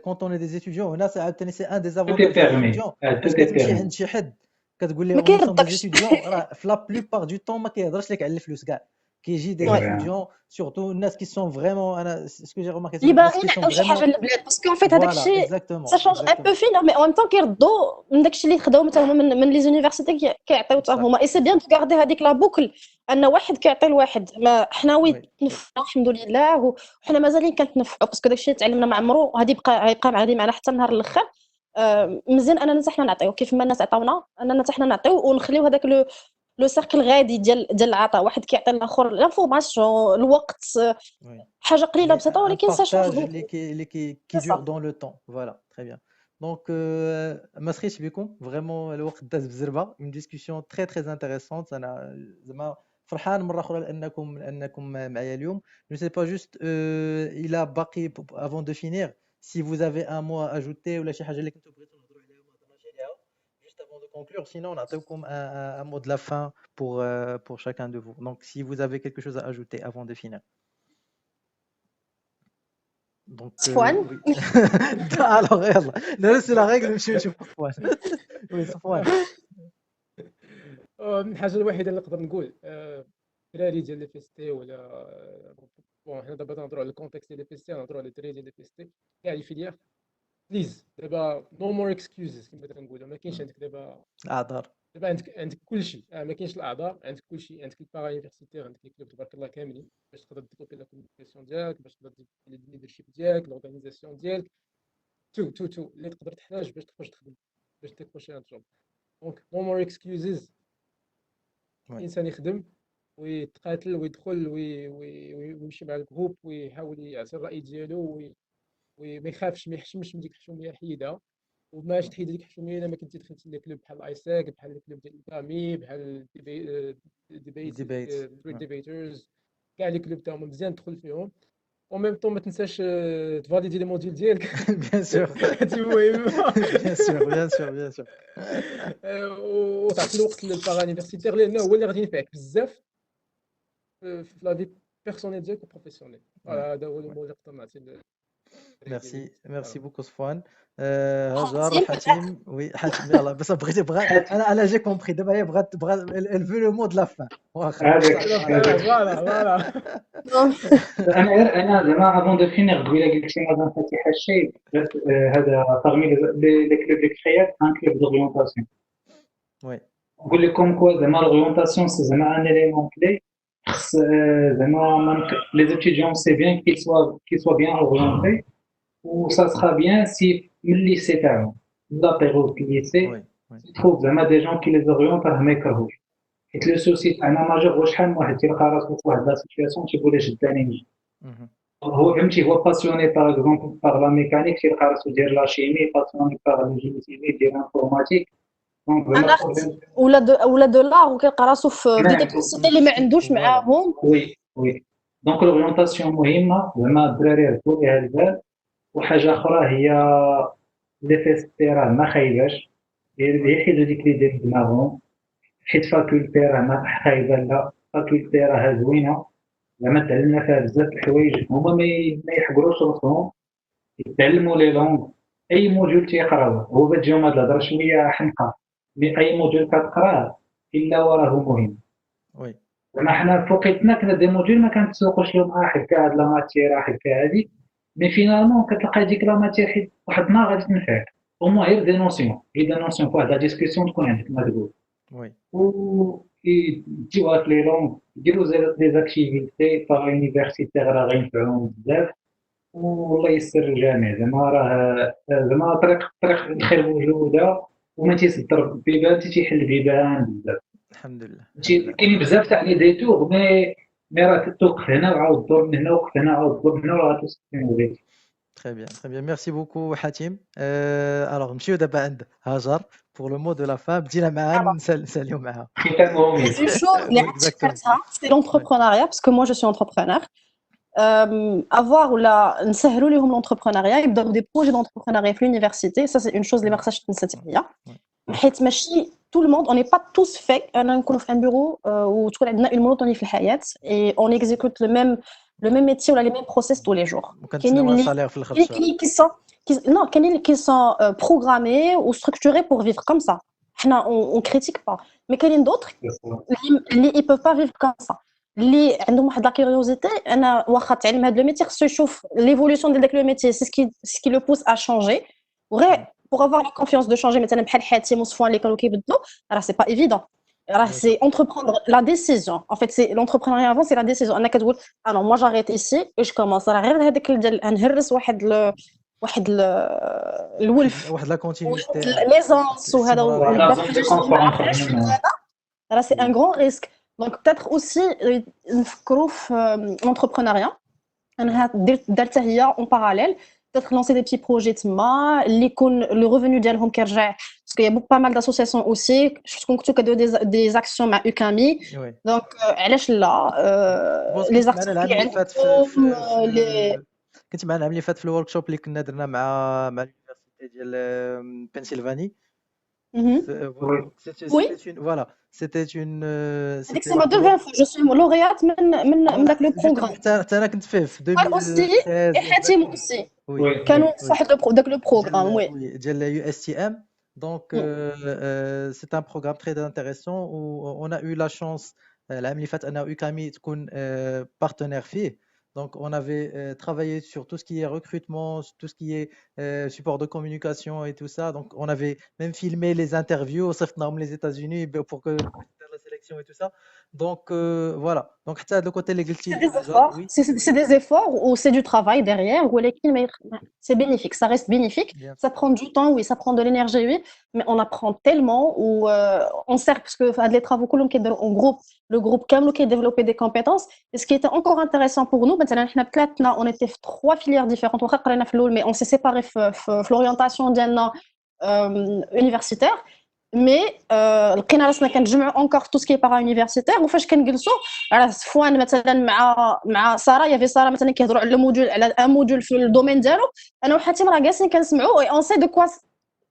[SPEAKER 1] quand on est des étudiants هنا c'est un des
[SPEAKER 2] تو تي
[SPEAKER 1] avantages des
[SPEAKER 2] بيرمي
[SPEAKER 1] étudiants
[SPEAKER 2] تو
[SPEAKER 1] فاش
[SPEAKER 2] تي
[SPEAKER 1] كتمشي
[SPEAKER 2] بيرمي
[SPEAKER 1] عند شي حد كتقول
[SPEAKER 3] ما
[SPEAKER 1] لهم nous sommes des
[SPEAKER 3] كيرضكش
[SPEAKER 1] étudiants راه في la plupart du temps ما كيهضرش لك على الفلوس كاع كيجي
[SPEAKER 2] سي
[SPEAKER 1] des
[SPEAKER 3] وي
[SPEAKER 2] فغي
[SPEAKER 1] étudiants surtout الناس qui sont vraiment انا ce que j'ai remarqué
[SPEAKER 3] اللي
[SPEAKER 1] الناس
[SPEAKER 3] باغيين
[SPEAKER 1] qui sont
[SPEAKER 3] يعطيو شي حاجه
[SPEAKER 1] vraiment
[SPEAKER 3] للبلاد باسكو ان فيت هذاك
[SPEAKER 1] voilà
[SPEAKER 3] الشيء سا
[SPEAKER 1] exactement
[SPEAKER 3] شونج ان بو
[SPEAKER 1] exactement
[SPEAKER 3] فينا مي اون تون كيردوا من داك الشيء اللي خداو مثلا من لي زونيفرسيتي كيعطيو حتى
[SPEAKER 1] بصح
[SPEAKER 3] هما اي سي بيان دو غاردي هذيك لا بوكل ان واحد كيعطي لواحد ما حنا وي
[SPEAKER 1] oui oui
[SPEAKER 3] تنفعنا الحمد لله وحنا مازالين كنتنفعوا باسكو داك الشيء اللي تعلمنا ما عمرو غيبقى غادي معنا حتى النهار الاخر مزيان اننا حتى حنا نعطيو كيف ما الناس عطاونا اننا حتى حنا نعطيو ونخليو هذاك لو سيركل غادي ديال العطاء واحد كيعطي الاخر لانفورماسيون الوقت
[SPEAKER 1] oui
[SPEAKER 3] حاجه قليله
[SPEAKER 1] oui
[SPEAKER 3] بسيطه
[SPEAKER 1] un
[SPEAKER 3] ولكن سا شونج
[SPEAKER 1] partage
[SPEAKER 3] بوكو
[SPEAKER 1] qui
[SPEAKER 3] سي
[SPEAKER 1] dure
[SPEAKER 3] صا
[SPEAKER 1] dans le temps voilà très bien donc ما سخيتش بكم vraiment الوقت داز بزربه une discussion très très intéressante انا زعما فرحان مره اخرى لانكم معايا اليوم je sais pas juste il a باقي avant de finir si vous avez un mot à ajouter ولا شي حاجه اللي كنتو بغيتو نهضروا عليها وما هضرناش عليها juste avant de conclure sinon نعطيكم un mot de la fin pour chacun de vous donc si vous avez quelque chose à ajouter avant de finir. Donc,
[SPEAKER 3] صفوان
[SPEAKER 1] oui. Alors, يلا نرسل la règle نمشيو نشوفوا صفوان. Oui, صفوان.
[SPEAKER 4] الحاجه الوحيده اللي نقدر نقول الدراري ديال لي فيستي ولا بون حنا دابا تنهضروا على الكونتكست ديال لي فيستي نهضروا على الدراري ديال لي فيستي كاع لي فيليير بليز دابا نو مور اكسكيوزز كما كنقولوا ما كاينش عندك دابا
[SPEAKER 1] أعذار.
[SPEAKER 4] عندك كل شيء ما كاينش الاعذار عندك كل شيء عندك البارا يونيفرسيتير عندك لي كلوب تبارك الله كاملين باش تقدر ديفلوبي لا كوميونيكاسيون ديالك باش تقدر ديفلوبي ليدرشيب ديالك لورغانيزاسيون ديالك تو اللي تقدر تحتاج باش تخرج تخدم باش تيكروشي ان جوب. دونك نو مور اكسكيوزز،
[SPEAKER 1] وي
[SPEAKER 4] الانسان يخدم ويتقاتل ويدخل ويمشي مع الجروب ويحاول يعطي الراي ديالو وما يخافش، ما يحشمش من ديك الحشوميه يحيدها. وماش تحيد ديك الحشوميه الا ما كنتي دخلتي لكلوب بحال ايساك، بحال الكلوب ديال الكامي، بحال ديبيت
[SPEAKER 1] ديبيت
[SPEAKER 4] ديبيترز، كاع لي كلوب تاعهم مزيان تدخل فيهم. او ميم طون ما تنساش تفاليدي لي موديل ديالك.
[SPEAKER 1] بيان سور
[SPEAKER 4] هادي مهمه.
[SPEAKER 1] بيان سور بيان سور بيان سور
[SPEAKER 4] وتعطي الوقت للبارانيفرسيتير لانه هو اللي غادي ينفعك بزاف في لا في بيرسونيل ديالك وبروفيسيونيل. هذا هو الموجب نقدر نعطي
[SPEAKER 1] ميرسي بوكو صفوان. هاجر
[SPEAKER 3] حاتم
[SPEAKER 1] حاتم وي حاتم يلا بس بغيت انا جي كومبري دابا هي بغات الفو لو مود لا فان واخا
[SPEAKER 2] هذاك
[SPEAKER 4] فوالا.
[SPEAKER 2] انا زعما افون دو فينيغ قبيله قلت لي مازال فاتحه الشيء هذا parmi les clubs de créat un club d'orientation.
[SPEAKER 1] وي
[SPEAKER 2] نقول لكم كوا زعما l'orientation c'est زعما un élément clé. خص زعما les étudiants c'est bien qu'ils soient bien orientés ou ça sera bien si من lycée تاعهم la période lycée
[SPEAKER 1] وي وي
[SPEAKER 2] تشوف زعما des gens qui les orientent راه ما يكرهوش. حيت لو سوسي تاعنا ماجور شحال من واحد تلقى راسو في واحد لا سيتوياسيون تيقول لي شداني نجي هو فهمتي هو باسيوني باغ اكزومبل باغ لا ميكانيك تيلقى راسو دير لا شيمي باسيوني باغ لو جيني سيفيل دير انفورماتيك دونك
[SPEAKER 3] انا اختي ولا دو لار وكيلقى راسو في دي تكنيسيتي اللي ما عندوش معاهم.
[SPEAKER 2] وي دونك لورينتاسيون مهمه زعما الدراري يركبوا ليها البال. وحاجه اخرى هي لي فيستي راه ما خايباش يحيدوا ديك لي ديال دماغهم حيت فاكولتي راه ما خايبه لا فاكولتي راه زوينه زعما تعلمنا فيها بزاف الحوايج هما ما يحقروش راسهم يتعلموا لي لونغ اي موديول تيقراوه هو بتجيهم هاد الهضره شويه حنقه مي اي موديول كتقراه الا وراه مهم.
[SPEAKER 1] وي
[SPEAKER 2] زعما حنا في وقيتنا كنا دي موديول ما كنتسوقوش لهم حكا هاد لا ماتير حكا هادي مي فينالمون كتلقى ديك لا ماتير حيت واحد النهار غادي تنفعك او موان غير دي نوسيون في واحد لا ديسكسيون تكون عندك ما تقول
[SPEAKER 1] وي
[SPEAKER 2] و يجيو هاد لي لونغ يديروا دي زاكتيفيتي باغ يونيفرسيتي راه غينفعوهم بزاف والله يسر الجميع زعما راه زعما طريق الخير موجوده وما تيصدر بيبان تيحل بيبان بزاف.
[SPEAKER 1] الحمد لله
[SPEAKER 2] كاين بزاف تاع لي ديتور مي راه توقف هنا وعاود دور من هنا وقف هنا وعاود دور من هنا وراه توصل.
[SPEAKER 1] Très bien, merci beaucoup Hatim. Alors, نمشيو دابا عند هاجر pour le mot de la fin. بدينا معاها نساليو معاها.
[SPEAKER 3] Une chose اللي عاد فكرتها c'est l'entrepreneuriat parce que moi je suis entrepreneur. avoir ولا نسهلوا لهم l'entrepreneuriat يبداو دي بروجي d'entrepreneuriat في l'université ça c'est une chose اللي ما خصهاش تنسى هي حيت ماشي tout le monde on n'est pas tous faits انا نكونوا في un bureau وتكون عندنا une monotonie في الحياة et on exécute le même métier ou les mêmes process tous les jours. كاينين qui sont programmés ou structurés pour vivre comme ça. On critique pas. Mais كاينين d'autres اللي ils peuvent pas vivre comme ça. اللي عندهم واحد la curiosité انا واخا تعلم هذا le métier خصو يشوف l'évolution ديال داك le métier c'est ce qui le pousse à changer. وغير pour avoir la confiance de changer مثلا بحال حاتم وصفوان اللي كانوا كيبدلوا راه c'est pas évident. Alors, c'est entreprendre la décision. En fait, c'est l'entrepreneuriat avant, c'est la décision. أنا كتقول alors moi j'arrête ici et je commence. راه غير هذاك ديال نهرس واحد الولف
[SPEAKER 1] واحد لا كونتينيتي
[SPEAKER 3] ليزونس وهذا راه c'est un grand risque. Donc peut-être aussi نفكروا في l'entrepreneuriat أنها دار حتى هي en parallèle. Peut-être lancer des petits projets تما اللي يكون le revenu ديالهم كيرجع parce qu'il y a pas mal d'associations aussi شفتكم كنتو كديروا des actions مع UCAMI donc علاش لا les actions اللي
[SPEAKER 1] كنت معنا العام اللي فات في الوركشوب اللي كنا درنا مع اليونيفرسيتي ديال بنسلفاني. Voilà, c'était une.
[SPEAKER 3] C'est ma deuxième fois. Je suis lauréate من داك لو بروغرام.
[SPEAKER 1] أنا كنت فيه في
[SPEAKER 3] 2016. حاتم aussi. كانوا واحد داك لو بروغرام وي.
[SPEAKER 1] ديال USTM. Donc c'est un programme très intéressant où on a eu la chance العام اللي فات أن UCAMI تكون partenaire فيه. Donc, on avait travaillé sur tout ce qui est recrutement, tout ce qui est support de communication et tout ça. Donc, on avait même filmé les interviews, sauf dans les États-Unis, pour que la sélection compétition et tout ça. Donc voilà. Donc حتى هذا الكوتي اللي قلتي
[SPEAKER 3] C'est des
[SPEAKER 1] déjà
[SPEAKER 3] efforts,
[SPEAKER 1] oui
[SPEAKER 3] c'est des efforts ou c'est du travail derrière, ou c'est bénéfique, ça reste bénéfique.
[SPEAKER 1] bien
[SPEAKER 3] Ça prend du temps, oui, ça prend de l'énergie, oui, mais on apprend tellement ou on sert parce que les travaux كلهم كيديروا en groupe, le groupe كامل développer des compétences. Et ce qui était encore intéressant pour nous, مثلا حنا بثلاثنا on était في trois filières différentes واخا قرينا في الاول mais on s'est séparés في l'orientation ديالنا universitaire. مي لقينا راسنا كنجمعوا انكور تو سكي بارا يونيفرسيتير وفاش كنجلسوا على صفوان مثلا مع ساره يافي ساره مثلا كيهضروا على موديول على ان موديول في الدومين ديالو انا وحاتم راه جالسين كنسمعوا اي اون سي دو كوا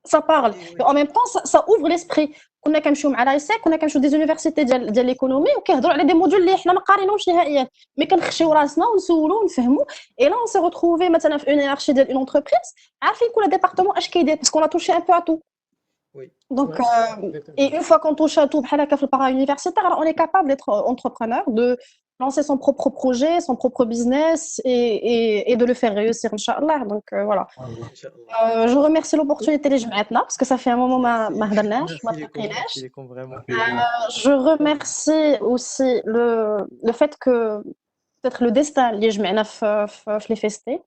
[SPEAKER 3] سا بارل
[SPEAKER 1] oui
[SPEAKER 3] اون ميم طون سا اوفر ليسبري كنا كنمشيو مع لايسيك كنا كنمشيو دي زونيفرسيتي ديال ليكونومي وكيهضروا على دي موديول اللي حنا ما قاريناهمش نهائيا مي كنخشيو راسنا ونسولوا ونفهموا اي لا اون سي روتروفي مثلا في اون هيرارشي ديال اون انتربريز عارفين كل ديبارتمون اش كيدير باسكو لا توشي ان بو ا تو
[SPEAKER 1] oui
[SPEAKER 3] Donc,
[SPEAKER 4] exactement.
[SPEAKER 3] et une fois qu'on touche à tout, le para-universitaire, alors on est capable d'être entrepreneur, de lancer son propre projet, son propre business et de le faire réussir, Inch'Allah. Donc, voilà.
[SPEAKER 1] ان شاء الله
[SPEAKER 3] Je remercie l'opportunité اللي جمعتنا parce que ça fait un moment ما هضرناش ما
[SPEAKER 1] ميرسي لكم
[SPEAKER 3] تلاقيناش.
[SPEAKER 1] ميرسي لكم فريمون
[SPEAKER 3] Je remercie aussi le fait que peut-être le destin اللي جمعنا في les festés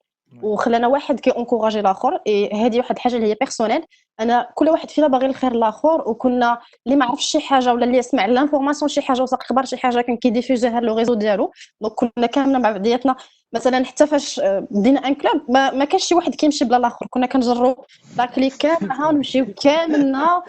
[SPEAKER 3] وخلانا واحد كينكوراجي الاخر اي هذه واحد الحاجه اللي هي بيرسونيل انا كل واحد فينا باغي الخير للاخر وكنا اللي ما عرفش شي حاجه ولا اللي يسمع لانفورماسيون شي حاجه وساق خبر شي حاجه كان كيديفيوزيها لو ريزو ديالو دونك كنا كاملين مع بعضياتنا مثلا حتى فاش بدينا ان كلوب ما كانش شي واحد كيمشي بلا الاخر كنا كنجروا لاكلي كامل ها نمشيو كاملنا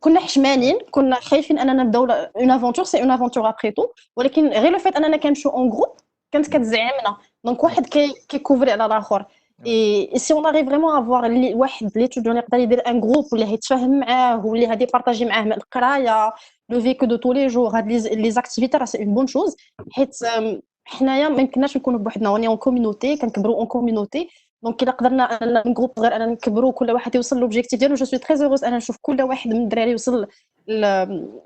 [SPEAKER 3] كنا حشمانين كنا خايفين اننا نبداو اون افونتور سي اون افونتور ابري تو ولكن غير لو فيت اننا كنمشيو اون جروب كانت كتزعمنا دونك واحد كيكوفري على الاخر اي سي اون اريف فريمون افوار واحد ليتوديون يقدر يدير ان جروب ولا يتفاهم معاه ولا غادي يبارطاجي معاه القرايه لو فيكو دو تو لي جور هاد لي زاكتيفيتي راه سي اون بون شوز حيت حنايا ما يمكنناش نكونوا بوحدنا وني اون كوميونيتي كنكبروا اون كوميونيتي دونك الا قدرنا ان نجروب صغير انا نكبروا كل واحد يوصل لوبجيكتيف ديالو جو سوي تري هوروز انا نشوف كل واحد من الدراري يوصل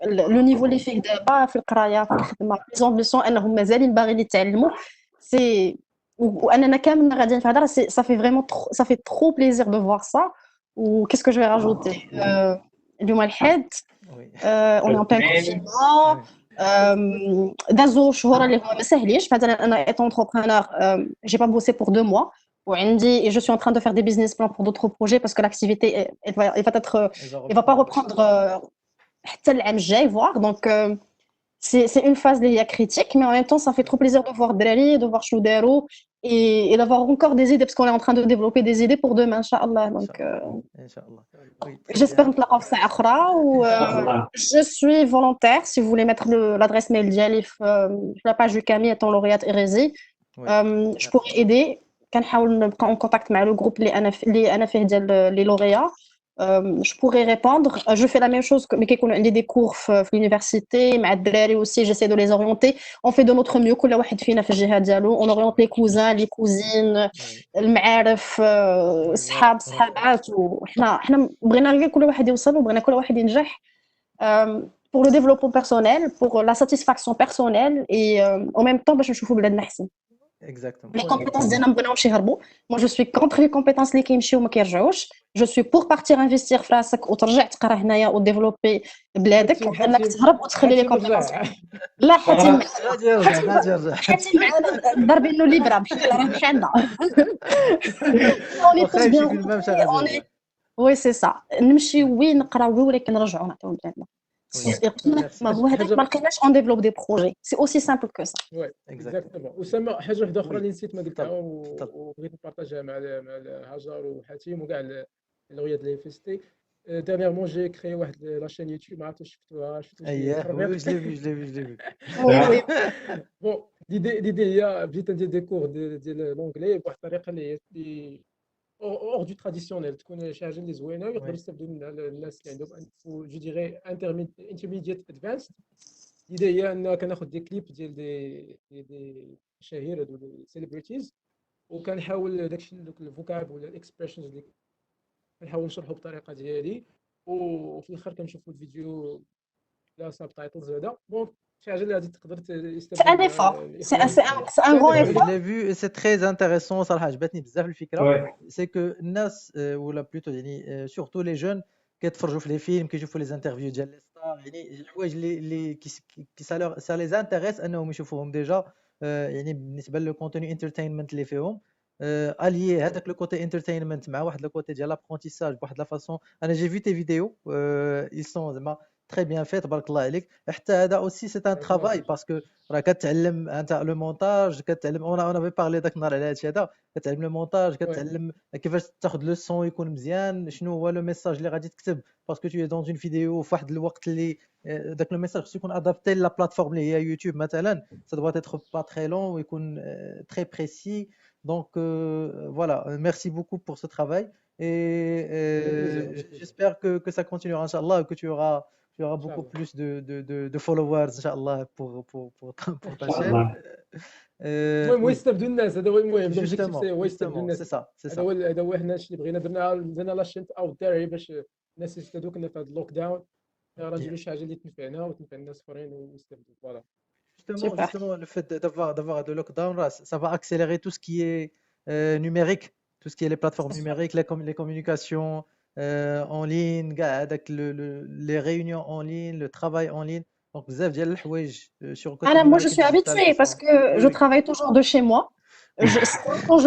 [SPEAKER 3] لو نيفو اللي فيه دابا في القرايه في الخدمه ليزامبيسيون انهم مازالين باغيين يتعلموا سي واننا كاملنا غاديين في هذا صافي فريمون صافي ترو بليزير دو فوار سا و كيسكو جو في راجوتي اليوم الحد اون ان بلان كونفينمون دازو شهور اللي هما ما ساهلينش مثلا انا ايت انتربرونور جي با بوسي بور 2 mois وعندي et je suis en train de faire des business plans pour d'autres projets parce que l'activité elle va pas reprendre حتى العام الجاي voir donc c'est une phase اللي هي critique mais en même temps ça fait trop plaisir de voir الدراري de voir شنو داروا et d'avoir encore des idées parce qu'on est en train de développer des idées pour demain inchallah donc
[SPEAKER 1] ان شاء الله oui
[SPEAKER 3] j'espère نتلاقاو في ساعه اخرى و je suis volontaire si vous voulez mettre l'adresse mail ديالي في la page du Camille étant lauréate hérésie je pourrais aider كنحاول نبقى en contact مع le groupe اللي انا فيه ديال les lauréats je pourrais répondre je fais la même chose mais كيكونوا عندي des cours في l'université مع الدراري aussi j'essaie de les orienter on fait de notre mieux كل واحد فينا في الجهه ديالو on oriente les cousins les cousines المعارف صحابات وحنا بغينا غير كل واحد يوصل وبغينا كل واحد ينجح pour le développement personnel pour la satisfaction personnelle et en même temps باش نشوفوا بلادنا احسن
[SPEAKER 1] exactement
[SPEAKER 3] les compétences ديالنا مبغيناهمش يهربوا moi je suis contre les compétences اللي كيمشيو وما كيرجعوش je suis pour partir investir في راسك وترجع تقرا هنايا وديفلوبي بلادك انك تهرب وتخلي لي كومبيتونس لا حاتم
[SPEAKER 1] غادي يرجع
[SPEAKER 3] حاتم معنا ضربين له ليبرا مشى عندنا
[SPEAKER 1] واخا يمشي في الماء مشى غادي يرجع
[SPEAKER 3] وي سي سا نمشي وين نقراو ولكن نرجعوا نعطيو بلادنا ما هو هذاك ما لقيناش اون ديفلوب دي بروجي سي اوسي سامبل كو سا
[SPEAKER 4] وي اكزاكتومون اسامه حاجه واحده اخرى اللي نسيت ما قلتها وبغيت نبارطاجيها مع هاجر وحاتم وكاع اللويات اللي فيستي dernièrement j'ai créé واحد لا chaîne يوتيوب ما عرفتش شفتوها
[SPEAKER 1] اييه je l'ai vu
[SPEAKER 4] بون l'idée هي بديت ندير دي كور ديال لونجلي بواحد الطريقه اللي هي اور دو تراديسيونيل تكون شي حاجه اللي زوينه ويقدروا يستافدوا منها الناس اللي عندهم جو ديغي انترميديت ادفانس l'idée هي ان كناخذ دي كليب ديال دي مشاهير هادو دي سيليبريتيز وكنحاول داكشي دوك الفوكاب ولا الاكسبريشنز اللي كنحاول نشرحو بطريقه ديالي وفي الاخر كنشوفوا الفيديو لا سابتايتلز هذا بون شي حاجه اللي غادي تقدر
[SPEAKER 3] c'est un effort c'est un grand effort
[SPEAKER 1] je l'ai vu et c'est très intéressant صراحه عجبتني بزاف الفكره c'est que الناس ولا بلوتو يعني surtout les jeunes كيتفرجوا في لي فيلم كيشوفوا لي انترفيو ديال لي ستار يعني الحوايج اللي كي سا لي انتريس انهم يشوفوهم ديجا يعني بالنسبه لو كونتوني انترتينمنت اللي فيهم اليي هذاك لو كوتي انترتينمنت مع واحد لو كوتي ديال لابرونتيساج بواحد لا فاصون انا جي في تي فيديو ils sont زعما تري بيان فيت تبارك الله عليك حتى هذا اوسي سي ان ترافاي باسكو راه كتعلم انت لو مونتاج كتعلم انا في بارلي داك النهار على هادشي هذا كتعلم لو مونتاج كتعلم كيفاش تاخذ لو سون يكون مزيان شنو هو لو ميساج اللي غادي تكتب باسكو تو دون اون فيديو في واحد الوقت اللي داك لو ميساج خصو يكون ادابتي لا بلاتفورم اللي هي يوتيوب مثلا ça doit être pas très long ويكون très précis donc voilà merci beaucoup pour ce travail et
[SPEAKER 4] Avec plaisir, avec plaisir.
[SPEAKER 1] j'espère que ça continuera inchallah que tu auras beaucoup
[SPEAKER 4] Inch'Allah.
[SPEAKER 1] plus de followers inchallah pour ta
[SPEAKER 2] ان شاء
[SPEAKER 1] chaîne
[SPEAKER 2] الله.
[SPEAKER 4] المهم هو
[SPEAKER 1] oui
[SPEAKER 4] يستافدوا الناس، هذا هو المهم، لوبجيكتيف
[SPEAKER 1] justement
[SPEAKER 4] سي هو يستافدوا
[SPEAKER 1] justement c'est
[SPEAKER 4] الناس.
[SPEAKER 1] ça c'est
[SPEAKER 4] هذا
[SPEAKER 1] ça
[SPEAKER 4] هو هذا هو حنا اللي بغينا درنا لا اوت دير باش الناس يستافدوا. كنا في هذا اللوك داون راه نديروا شي حاجه اللي تنفعنا وتنفع الناس اخرين ويستافدوا. فوالا.
[SPEAKER 3] Super.
[SPEAKER 1] Justement, le fait d'avoir le lockdown, là, ça va accélérer tout ce qui est numérique, tout ce qui est les plateformes numériques, les communications en ligne, avec les réunions en ligne, le travail en ligne. Donc, بزاف ديال الحوايج sur le côté
[SPEAKER 3] Alors, moi, je
[SPEAKER 1] numérique
[SPEAKER 3] suis
[SPEAKER 1] et digital qui
[SPEAKER 3] habituée parce
[SPEAKER 1] sont.
[SPEAKER 3] que
[SPEAKER 1] Oui,
[SPEAKER 3] je
[SPEAKER 1] oui,
[SPEAKER 3] travaille toujours de chez moi. Quand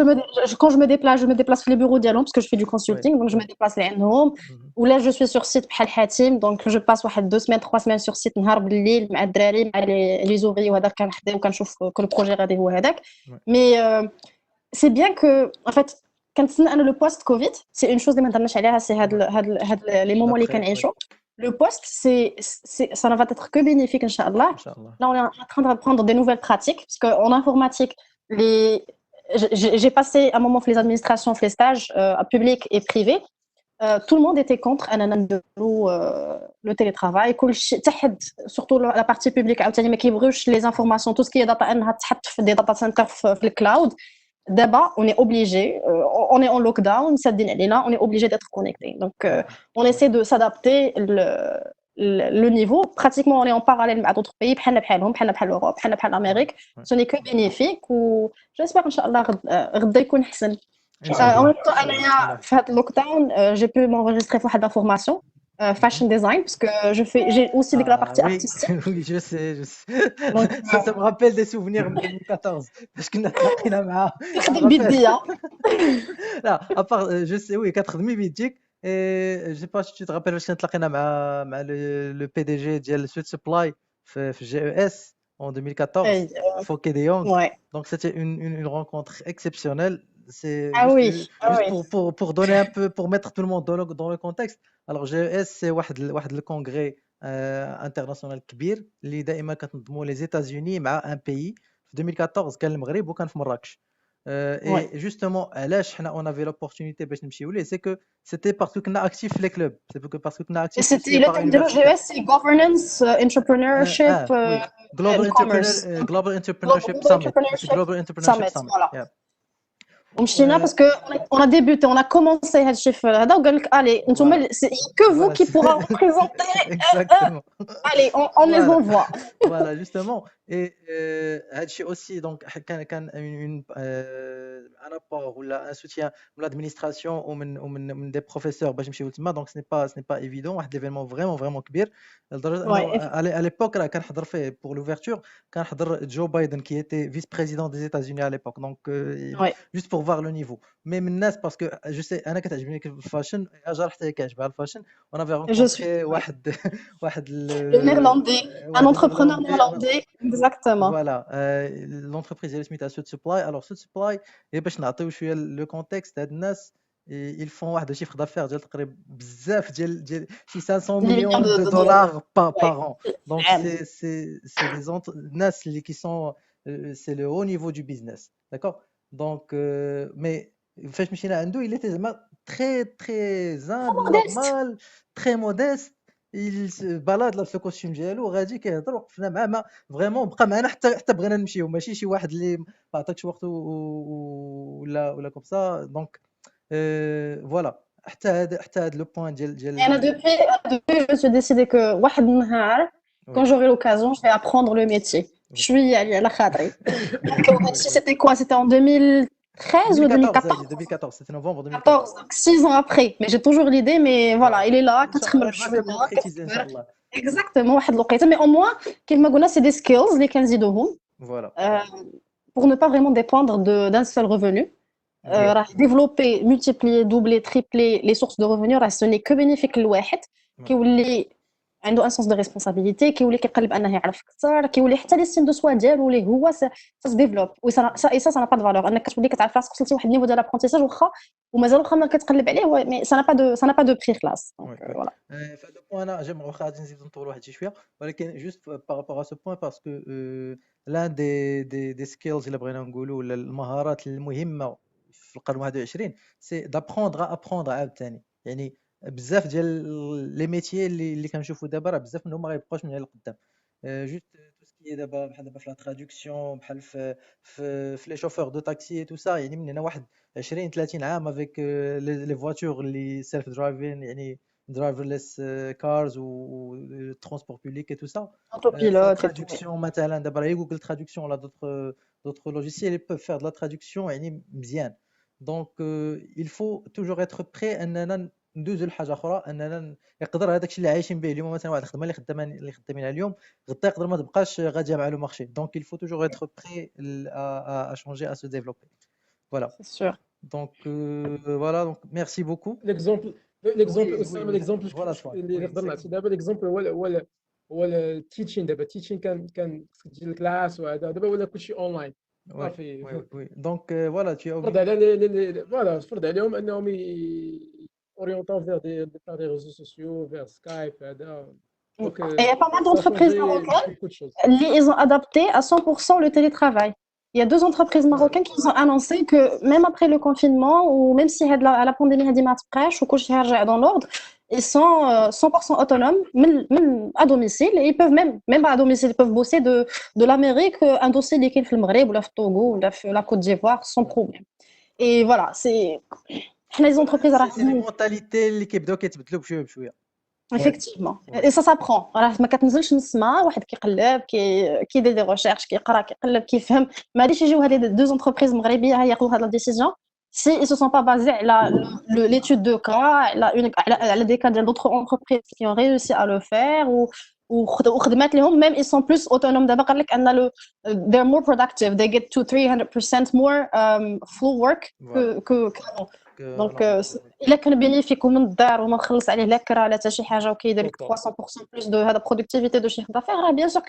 [SPEAKER 3] je me déplace les bureaux d'Yalom parce que je fais du
[SPEAKER 1] oui.
[SPEAKER 3] consulting, donc je me déplace les home.
[SPEAKER 1] Mhm.
[SPEAKER 3] Ou là, je suis sur site بحال حاتم, donc je passe 2 semaines, 3 semaines sur site نهار بالليل مع الدراري مع les ouvriers وهذاك كنحضر وكنشوف كل بروجي غادي هو هذاك.
[SPEAKER 1] Ouais.
[SPEAKER 3] Mais c'est bien que en fait كنتسنى انا لو بوست كوفيد سي اون شوز اللي ما هضرناش عليها سي هاد لي مومون اللي
[SPEAKER 1] D'après, oui,
[SPEAKER 3] كنعيشوا. Le poste, ça ne va être que bénéfique, Inch'Allah.
[SPEAKER 1] Inch'Allah.
[SPEAKER 3] Là, on est en train d'apprendre des nouvelles pratiques, parce qu'en informatique, j'ai passé un moment pour les administrations, pour les stages publics et privés. Tout le monde était contre le télétravail. Surtout la partie publique, les informations, tout ce qui est data, des data centers, le cloud. D'abord, on est obligé, on est en lockdown, on est obligé d'être connecté. Donc, on essaie de s'adapter le niveau. Pratiquement, on est en parallèle avec d'autres pays, بحال l'Europe, بحال l'Amérique. Ce n'est que bénéfique. J'espère, Inch'Allah, غدا يكون أحسن. En même temps, أنا في هذا lockdown, j'ai pu m'enregistrer pour une formation. Fashion design, parce que j'ai aussi la partie
[SPEAKER 1] oui,
[SPEAKER 3] artistique.
[SPEAKER 1] oui, je sais.
[SPEAKER 3] Donc,
[SPEAKER 1] Ça me rappelle des souvenirs de 2014. Parce que تلاقينا مع
[SPEAKER 3] تخدم بيديا.
[SPEAKER 1] لا ابار جو سي وي كتخدمي بيديك جي با tu te rappelles واش تلاقينا مع لو بي دي جي ديال سويت سبلاي في جي او اس en 2014 Fouquet de Jong.
[SPEAKER 3] Ouais.
[SPEAKER 1] Donc c'était une rencontre exceptionnelle. C'est
[SPEAKER 3] Ah
[SPEAKER 1] juste,
[SPEAKER 3] oui,
[SPEAKER 1] juste pour donner un peu, pour mettre tout le monde dans le contexte. Alors GES c'est واحد le congrès international كبير اللي دائما كتنظموا les États-Unis مع un pays. في 2014 كان المغرب وكان في مراكش. Et justement علاش حنا on avait l'opportunité باش نمشيو ليه c'est que c'était parce que كنا actifs في les clubs. C'est parce que كنا actifs.
[SPEAKER 3] C'était le thème de l'OGS, c'est governance, entrepreneurship,
[SPEAKER 1] Global Entrepreneurship Summit. Global Entrepreneurship Summit.
[SPEAKER 3] Voilà.
[SPEAKER 1] Yeah.
[SPEAKER 3] ومشينا parce que on a débuté, on a commencé هذا الشيء هذا وقال لك allez نتوما c'est que vous qui pourra représenter.
[SPEAKER 1] Exactement.
[SPEAKER 3] Allez, on les envoie.
[SPEAKER 1] Voilà, justement. Et هذا الشيء aussi donc كان un apport ولا un soutien de l'administration ومن des professeurs باش نمشيو تما. Donc ce n'est pas évident. واحد l'événement vraiment كبير. À l'époque راه كنحضر فيه pour l'ouverture كان حضر Joe Biden qui était vice-président des États-Unis à l'époque. Donc juste pour voir le niveau. Mais من الناس parce que je sais انا كتعجبني الفاشن اجا حتى كيعجبها الفاشن. On avait rencontré واحد
[SPEAKER 3] le néerlandais, un entrepreneur néerlandais. Exactement.
[SPEAKER 1] Voilà, l'entreprise elle سميتها Sud Supply. Alors Sud Supply باش نعطيو شويه le contexte هاد الناس ils font واحد chiffre d'affaires ديال تقريبا بزاف ديال شي 500 millions de dollars par an. Donc c'est des الناس اللي qui sont c'est le haut niveau du business, d'accord. Donc mais فاش مشينا عنده il était زعما très humble, normal, très modeste. il se balade là في الكوستيم ديالو غادي كيهضر وقفنا معاه فريمون بقى معنا حتى بغينا نمشيو ماشي شي واحد اللي ما عطاكش وقته ولا كوم سا. دونك فوالا حتى هذا لو بوين ديال
[SPEAKER 3] انا depuis je suis décidé que واحد النهار quand j'aurai l'occasion je vais apprendre le métier شويه على خاطري. Donc c'était quoi, c'était en 2000 2013 ou
[SPEAKER 1] 2014
[SPEAKER 3] 2014.
[SPEAKER 1] 2014 c'était novembre
[SPEAKER 3] 14,
[SPEAKER 1] 2014
[SPEAKER 3] donc 6 ans après. Mais j'ai toujours l'idée, mais voilà, il est là,
[SPEAKER 1] ان شاء الله
[SPEAKER 3] كتخمم
[SPEAKER 1] غادي
[SPEAKER 3] شويه
[SPEAKER 1] concrétiser ان شاء
[SPEAKER 3] كتكبر.
[SPEAKER 1] الله
[SPEAKER 3] Exactement, واحد الوقيته. Mais au moins, كيف ما قلنا, c'est des skills اللي كنزيدوهم
[SPEAKER 1] voilà
[SPEAKER 3] pour ne pas vraiment dépendre d'un seul revenu.
[SPEAKER 1] voilà
[SPEAKER 3] راح développer, multiplier, doubler, tripler les sources de revenus, راه ce n'est que bénéfique للواحد. كيولي عنده un sens de responsabilité, كيولي كيقلب انه يعرف اكثر, كيولي حتى ليستيم دو سوا ديالو اللي هو ça se développe. ça n'a pas de valeur انك كتولي كتعرف راسك وصلتي واحد النيفو ديال l'apprentissage واخا ومازال واخا ما كتقلب عليه, mais ça n'a pas de prix خلاص. Donc
[SPEAKER 1] Oui, oui.
[SPEAKER 3] voilà.
[SPEAKER 1] في هذا البوان انا j'aimerais واخا غادي نزيد نطول واحد شي شويه ولكن juste par rapport à ce point parce que l'un des skills اللي بغينا نقولوا ولا المهارات المهمه في القرن 21 سي d'apprendre à apprendre عاوتاني. يعني بزاف ديال لي ميتيي اللي كنشوفوا دابا راه بزاف منهم ما غيبقاوش من هنا لقدام. جوست تو سكي دابا بحال دابا في لا ترادكسيون بحال في لي شوفور دو تاكسي تو سا. يعني من هنا واحد 20 30 عام افيك لي فواتور اللي سيلف درايفين يعني driverless cars ou transport public et tout ça. La
[SPEAKER 3] Autopilote et tout.
[SPEAKER 1] traduction مثلا دابا راه Google Traduction ولا d'autres logiciels ils peuvent faire de la traduction يعني مزيان. Donc il faut toujours être prêt اننا ندوزو لحاجه اخرى اننا يقدر هذاك الشيء اللي عايشين به اليوم مثلا واحد الخدمه اللي خدامينها اليوم غدا يقدر ما تبقاش غاديه مع لو مارشي. Donc il faut toujours être prêt à changer à se développer. Voilà.
[SPEAKER 3] C'est sûr.
[SPEAKER 1] Donc voilà, donc merci beaucoup.
[SPEAKER 4] l'exemple أسامة l'exemple
[SPEAKER 1] voilà soit
[SPEAKER 4] اللي نقدر نعطي دابا l'exemple هو التيتشين. دابا التيتشين كان تجي الكلاس وهذا, دابا ولا كلشي اونلاين صافي.
[SPEAKER 1] oui donc voilà tu as
[SPEAKER 4] فرض على فوالا فرض عليهم انهم اورينتون فيغ دي ريزو سوسيو فيغ سكايب هذا.
[SPEAKER 3] Et il y a pas mal d'entreprises marocaines qui ont adapté à 100% le télétravail. Il y a 2 entreprises marocaines qui ont annoncé que même après le confinement ou même si la pandémie a démarré ou que c'est dans l'ordre, ils sont 100% autonomes à domicile et ils peuvent même à domicile ils peuvent bosser de l'Amérique un dossier qui est au Maghreb ou au Togo ou la Côte d'Ivoire sans problème. Et voilà, c'est les entreprises
[SPEAKER 1] c'est les mentalités اللي كيبداو كيتبدلوا بشويه بشويه.
[SPEAKER 3] Effectivement. Et ça s'apprend. راه ما كتنزلش نسمع واحد كيقلب كيدير دي ريشيرش كيقرا كيقلب كيفهم. ما غاديش يجيو هاد 2 انتربريز مغربيه ياخذوا هاد لا ديسيجن si ils se sont pas basés على l'étude de cas على des cas d'autres entreprises qui ont réussi à le faire وخدمات لهم même ils sont plus autonomes. دابا قال لك ان they're more productive, they get to 300% more full work que دونك الا كان بينيفيك ومن الدار وما مخلص عليه لا كرا لا حتى شي حاجه وكيدير لك 300% بلوس دو هذا برودكتيفيتي دو شيخ دافير, راه بيان سور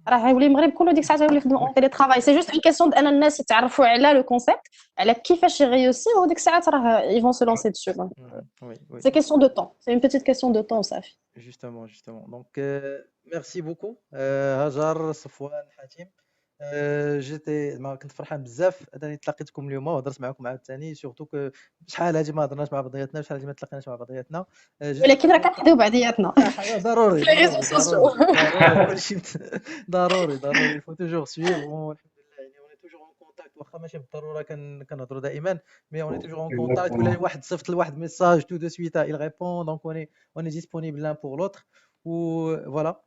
[SPEAKER 3] راه غيولي المغرب كله ديك الساعه غيولي يخدموا اون تيلي ترافاي. سي جوست اون كيسيون ان الناس يتعرفوا على لو كونسيبت على كيفاش يغيوسي وديك الساعه راه يفون سو لونسي دسو. سي كيسيون دو طون, سي اون بيتيت كيسيون دو طون صافي.
[SPEAKER 1] justement donc merci beaucoup هاجر صفوان حاتم. جيتي ما كنت فرحان بزاف انني تلاقيتكم اليوم وهضرت معكم عاوتاني سورتو كو شحال هادي ما هضرناش مع بعضياتنا شحال هادي ما تلاقيناش مع بعضياتنا
[SPEAKER 3] ولكن راه كنحديو بعضياتنا
[SPEAKER 1] ضروري كلشي ضروري il faut toujours suivre والحمد لله يعني on est toujours en contact واخا ماشي بالضروره كنهضروا دائما mais on est toujours en contact. ولا واحد صيفط لواحد ميساج tout de suite il répond donc on est disponible l'un pour l'autre ou voilà.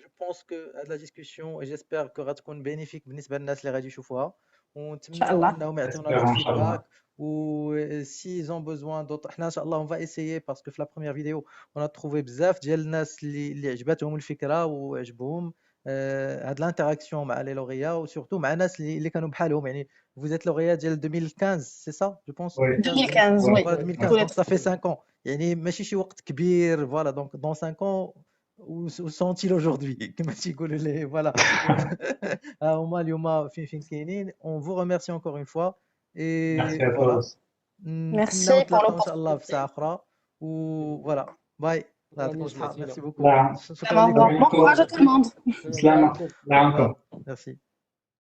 [SPEAKER 1] Je pense que la discussion et j'espère que غتكون bénéfique بالنسبه للناس اللي غادي يشوفوها ونتمنى انهم يعطيونا دي فيدباك ou s'ils ont besoin d'autres حنا ان شاء الله on va essayer parce que في la première vidéo on a trouvé بزاف ديال الناس اللي عجبتهم الفكره وعجبهم هاد l'interaction مع لي لوغيا وسورتو مع ناس اللي كانوا بحالهم. يعني vous êtes lauréat ديال 2015 c'est ça je pense
[SPEAKER 3] 2015 oui
[SPEAKER 1] 2015 donc ça fait 5 ans يعني ماشي شي وقت كبير. voilà donc dans 5 ans où sont-ils aujourd'hui كما تيقولوا لي voilà هما اليوم فين كاينين. on vous remercie encore une fois et voilà
[SPEAKER 3] merci pour
[SPEAKER 1] l'opportunité ان شاء الله في ساعه اخرى و voilà باي. merci beaucoup
[SPEAKER 3] شكرا لكم. bon courage à tout le monde.
[SPEAKER 2] سلامة.
[SPEAKER 1] merci.